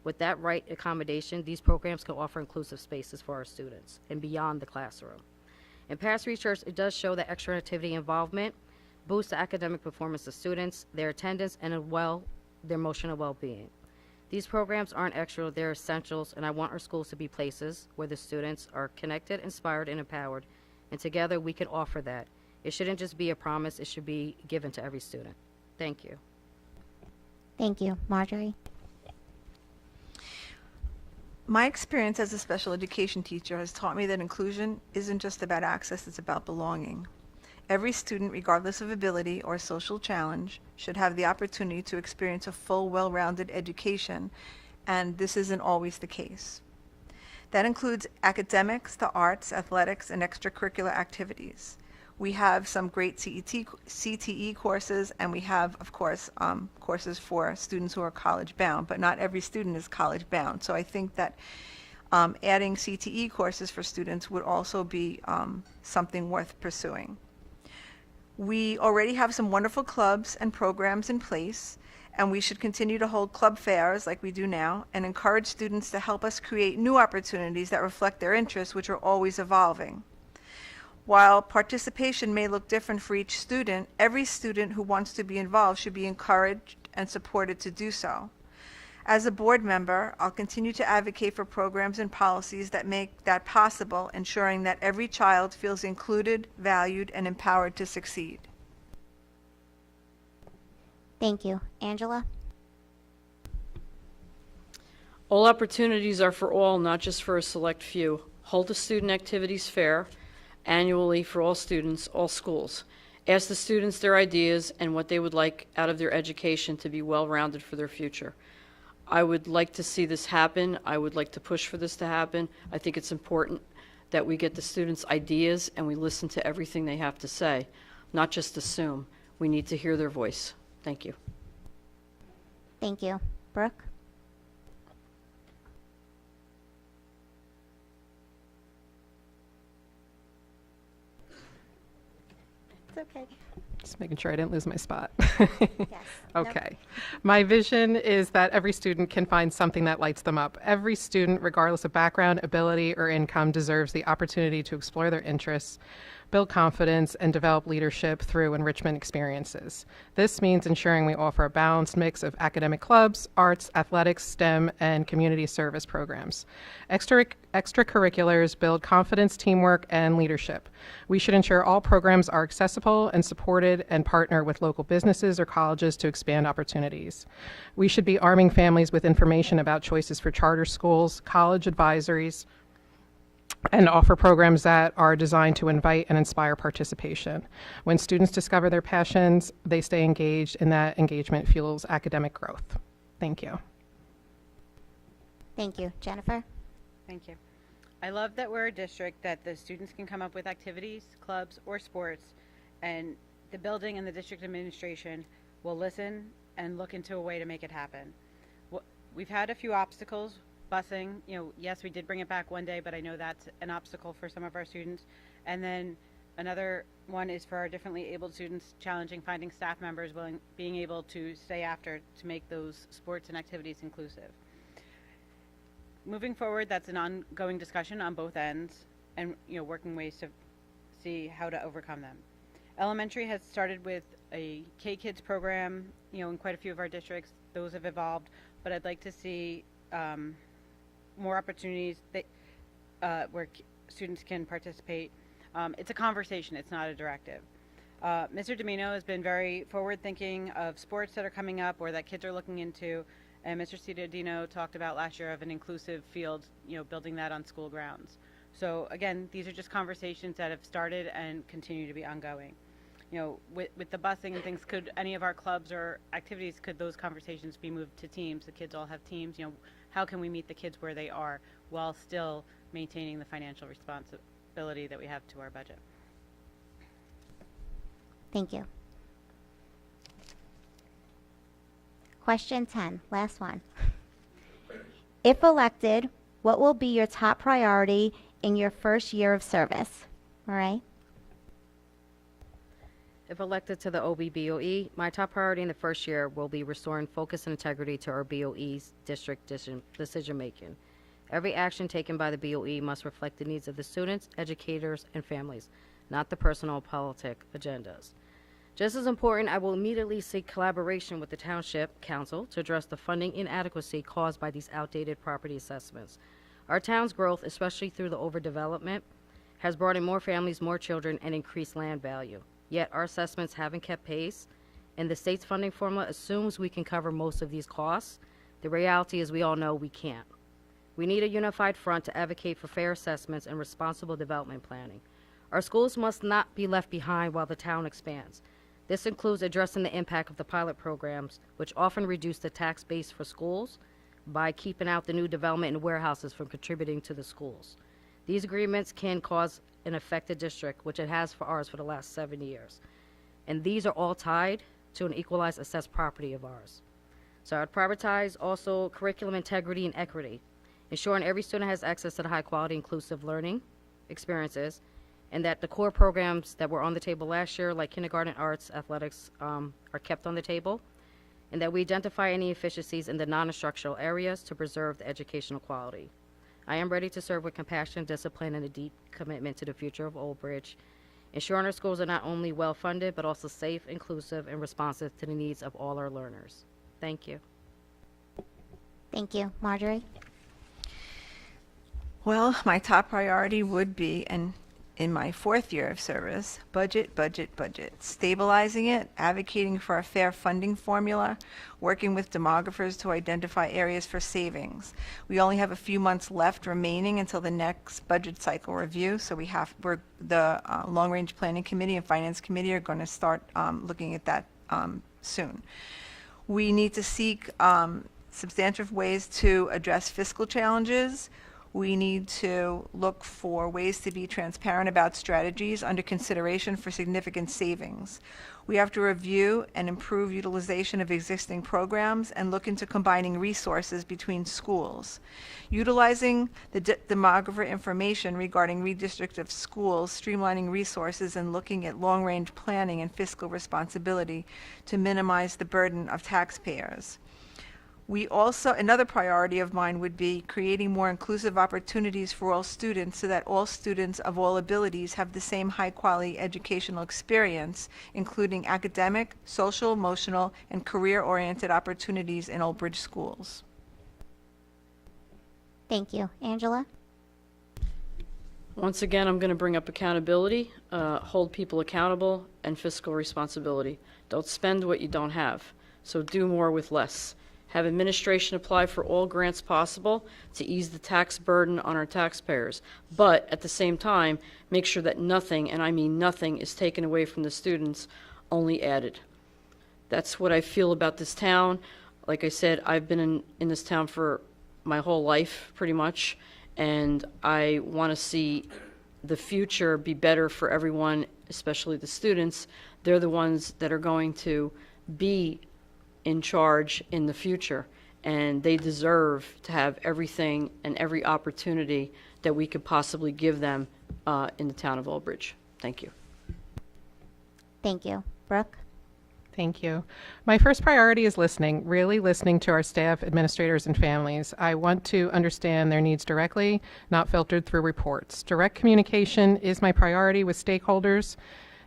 With that right accommodation, these programs can offer inclusive spaces for our students and beyond the classroom. In past research, it does show that extra activity involvement boosts the academic performance of students, their attendance, and their emotional well-being. These programs aren't extra, they're essentials, and I want our schools to be places where the students are connected, inspired, and empowered, and together we can offer that. It shouldn't just be a promise, it should be given to every student. Thank you. Thank you. Marjorie? My experience as a special education teacher has taught me that inclusion isn't just about access, it's about belonging. Every student, regardless of ability or social challenge, should have the opportunity to experience a full, well-rounded education, and this isn't always the case. That includes academics, the arts, athletics, and extracurricular activities. We have some great CTE courses, and we have, of course, courses for students who are college-bound, but not every student is college-bound. So I think that adding CTE courses for students would also be something worth pursuing. We already have some wonderful clubs and programs in place, and we should continue to hold club fairs like we do now and encourage students to help us create new opportunities that reflect their interests, which are always evolving. While participation may look different for each student, every student who wants to be involved should be encouraged and supported to do so. As a board member, I'll continue to advocate for programs and policies that make that possible, ensuring that every child feels included, valued, and empowered to succeed. Thank you. Angela? All opportunities are for all, not just for a select few. Hold the student activities fair annually for all students, all schools. Ask the students their ideas and what they would like out of their education to be well-rounded for their future. I would like to see this happen. I would like to push for this to happen. I think it's important that we get the students' ideas and we listen to everything they have to say, not just assume. We need to hear their voice. Thank you. Thank you. Brooke? It's okay. Just making sure I didn't lose my spot. Yes. Okay. My vision is that every student can find something that lights them up. Every student, regardless of background, ability, or income, deserves the opportunity to explore their interests, build confidence, and develop leadership through enrichment experiences. This means ensuring we offer a balanced mix of academic clubs, arts, athletics, STEM, and community service programs. Extracurriculars build confidence, teamwork, and leadership. We should ensure all programs are accessible and supported and partner with local businesses or colleges to expand opportunities. We should be arming families with information about choices for charter schools, college advisories, and offer programs that are designed to invite and inspire participation. When students discover their passions, they stay engaged, and that engagement fuels academic growth. Thank you. Thank you. Jennifer? Thank you. I love that we're a district that the students can come up with activities, clubs, or sports, and the building and the district administration will listen and look into a way to make it happen. We've had a few obstacles. Busing, yes, we did bring it back one day, but I know that's an obstacle for some of our students. And then Another one is for our differently abled students, challenging finding staff members being able to stay after to make those sports and activities inclusive. Moving forward, that's an ongoing discussion on both ends and, working ways to see how to overcome them. Elementary has started with a K-Kids program, in quite a few of our districts. Those have evolved, but I'd like to see more opportunities that, where students can participate. It's a conversation, it's not a directive. Mr. Domino has been very forward-thinking of sports that are coming up or that kids are looking into, and Mr. Cittadino talked about last year of an inclusive field, building that on school grounds. So again, these are just conversations that have started and continue to be ongoing. With the busing and things, could any of our clubs or activities, could those conversations be moved to teams? The kids all have teams, how can we meet the kids where they are while still maintaining the financial responsibility that we have to our budget? Thank you. Question 10, last one. If elected, what will be your top priority in your first year of service? All right. If elected to the OBBOE, my top priority in the first year will be restoring focus and integrity to our BOE's district decision-making. Every action taken by the BOE must reflect the needs of the students, educators, and families, not the personal politic agendas. Just as important, I will immediately seek collaboration with the Township Council to address the funding inadequacy caused by these outdated property assessments. Our town's growth, especially through the overdevelopment, has brought in more families, more children, and increased land value. Yet our assessments haven't kept pace, and the state's funding formula assumes we can cover most of these costs. The reality is we all know we can't. We need a unified front to advocate for fair assessments and responsible development planning. Our schools must not be left behind while the town expands. This includes addressing the impact of the pilot programs, which often reduce the tax base for schools by keeping out the new development and warehouses from contributing to the schools. These agreements can cause an affected district, which it has for ours for the last 7 years. And these are all tied to an equalized assessed property of ours. So I'd prioritize also curriculum integrity and equity, ensuring every student has access to the high quality inclusive learning experiences, and that the core programs that were on the table last year, like kindergarten, arts, athletics, are kept on the table, and that we identify any efficiencies in the non-instructional areas to preserve the educational quality. I am ready to serve with compassion, discipline, and a deep commitment to the future of Old Bridge, ensuring our schools are not only well-funded, but also safe, inclusive, and responsive to the needs of all our learners. Thank you. Thank you. Marjorie? Well, my top priority would be, and in my 4th year of service, budget. Stabilizing it, advocating for a fair funding formula, working with demographers to identify areas for savings. We only have a few months left remaining until the next budget cycle review, so the Long Range Planning Committee and Finance Committee are going to start looking at that soon. We need to seek substantive ways to address fiscal challenges. We need to look for ways to be transparent about strategies under consideration for significant savings. We have to review and improve utilization of existing programs and look into combining resources between schools. Utilizing the demographer information regarding redistrict of schools, streamlining resources, and looking at long-range planning and fiscal responsibility to minimize the burden of taxpayers. Another priority of mine would be creating more inclusive opportunities for all students so that all students of all abilities have the same high-quality educational experience, including academic, social, emotional, and career-oriented opportunities in Old Bridge schools. Thank you. Angela? Once again, I'm going to bring up accountability, hold people accountable, and fiscal responsibility. Don't spend what you don't have, so do more with less. Have administration apply for all grants possible to ease the tax burden on our taxpayers, but at the same time, make sure that nothing, and I mean nothing, is taken away from the students, only added. That's what I feel about this town. Like I said, I've been in this town for my whole life, pretty much, and I want to see the future be better for everyone, especially the students. They're the ones that are going to be in charge in the future, and they deserve to have everything and every opportunity that we could possibly give them in the town of Old Bridge. Thank you. Thank you. Brooke? Thank you. My first priority is listening, really listening to our staff, administrators, and families. I want to understand their needs directly, not filtered through reports. Direct communication is my priority with stakeholders,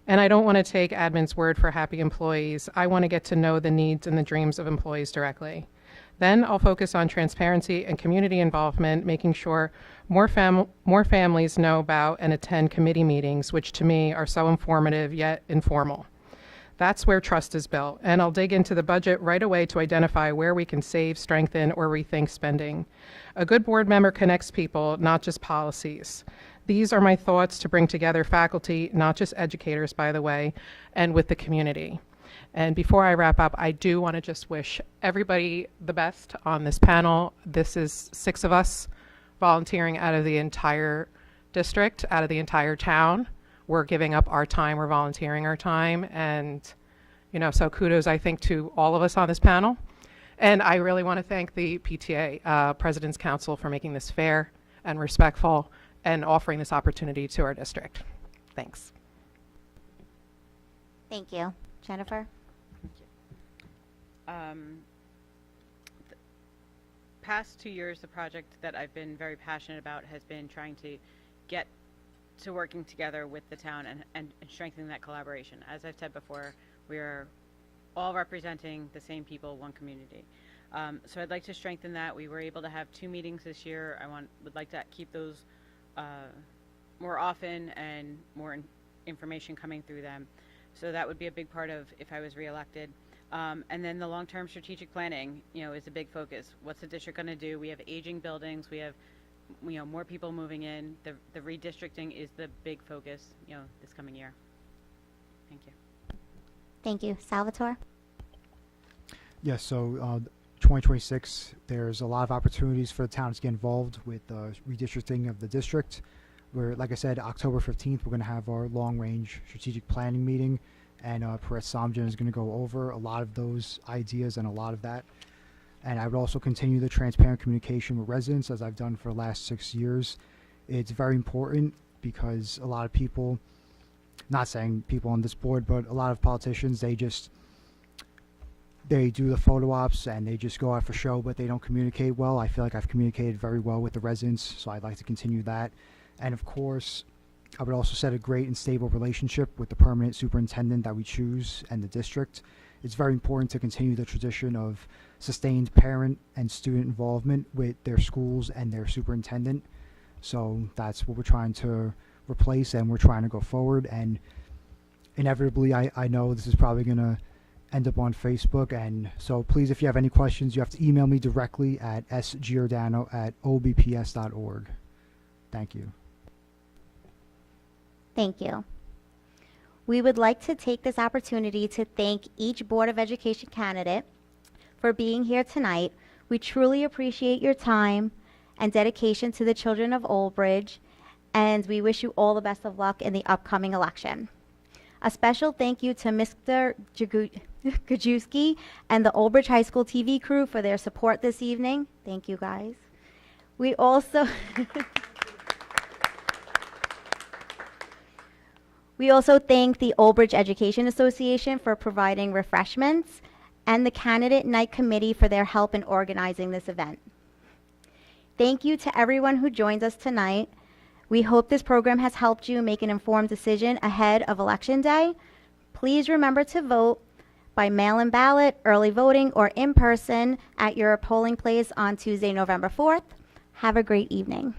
and I don't want to take admin's word for happy employees. I want to get to know the needs and the dreams of employees directly. Then I'll focus on transparency and community involvement, making sure more families know about and attend committee meetings, which to me are so informative yet informal. That's where trust is built, and I'll dig into the budget right away to identify where we can save, strengthen, or rethink spending. A good board member connects people, not just policies. These are my thoughts to bring together faculty, not just educators, by the way, and with the community. And before I wrap up, I do want to just wish everybody the best on this panel. This is 6 of us volunteering out of the entire district, out of the entire town. We're giving up our time, we're volunteering our time, and so kudos, I think, to all of us on this panel. And I really want to thank the PTA President's Council for making this fair and respectful and offering this opportunity to our district. Thanks. Thank you. Jennifer? The past 2 years, the project that I've been very passionate about has been trying to get to working together with the town and strengthening that collaboration. As I've said before, we are all representing the same people, one community. So I'd like to strengthen that. We were able to have 2 meetings this year. Would like to keep those more often and more information coming through them. So that would be a big part of if I was reelected. And then the long-term strategic planning, is a big focus. What's the district going to do? We have aging buildings. We have more people moving in. The redistricting is the big focus, this coming year. Thank you. Thank you. Salvatore? Yes, so 2026, there's a lot of opportunities for the town to get involved with redistricting of the district. Where, like I said, October 15th, we're going to have our long-range strategic planning meeting, and Perez Somjan is going to go over a lot of those ideas and a lot of that. And I would also continue the transparent communication with residents as I've done for the last 6 years. It's very important because a lot of people, not saying people on this board, but a lot of politicians, they do the photo ops and they just go out for show, but they don't communicate well. I feel like I've communicated very well with the residents, so I'd like to continue that. And of course, I would also set a great and stable relationship with the permanent superintendent that we choose and the district. It's very important to continue the tradition of sustained parent and student involvement with their schools and their superintendent. So that's what we're trying to replace, and we're trying to go forward. And inevitably, I know this is probably going to end up on Facebook, and so please, if you have any questions, you have to email me directly at sgiordano@obps.org. Thank you. Thank you. We would like to take this opportunity to thank each Board of Education candidate for being here tonight. We truly appreciate your time and dedication to the children of Old Bridge, and we wish you all the best of luck in the upcoming election. A special thank you to Mr. Gajewski and the Old Bridge High School TV crew for their support this evening. Thank you, guys. We also we also thank the Old Bridge Education Association for providing refreshments and the Candidate Night Committee for their help in organizing this event. Thank you to everyone who joined us tonight. We hope this program has helped you make an informed decision ahead of Election Day. Please remember to vote by mail-in ballot, early voting, or in person at your polling place on Tuesday, November 4th. Have a great evening.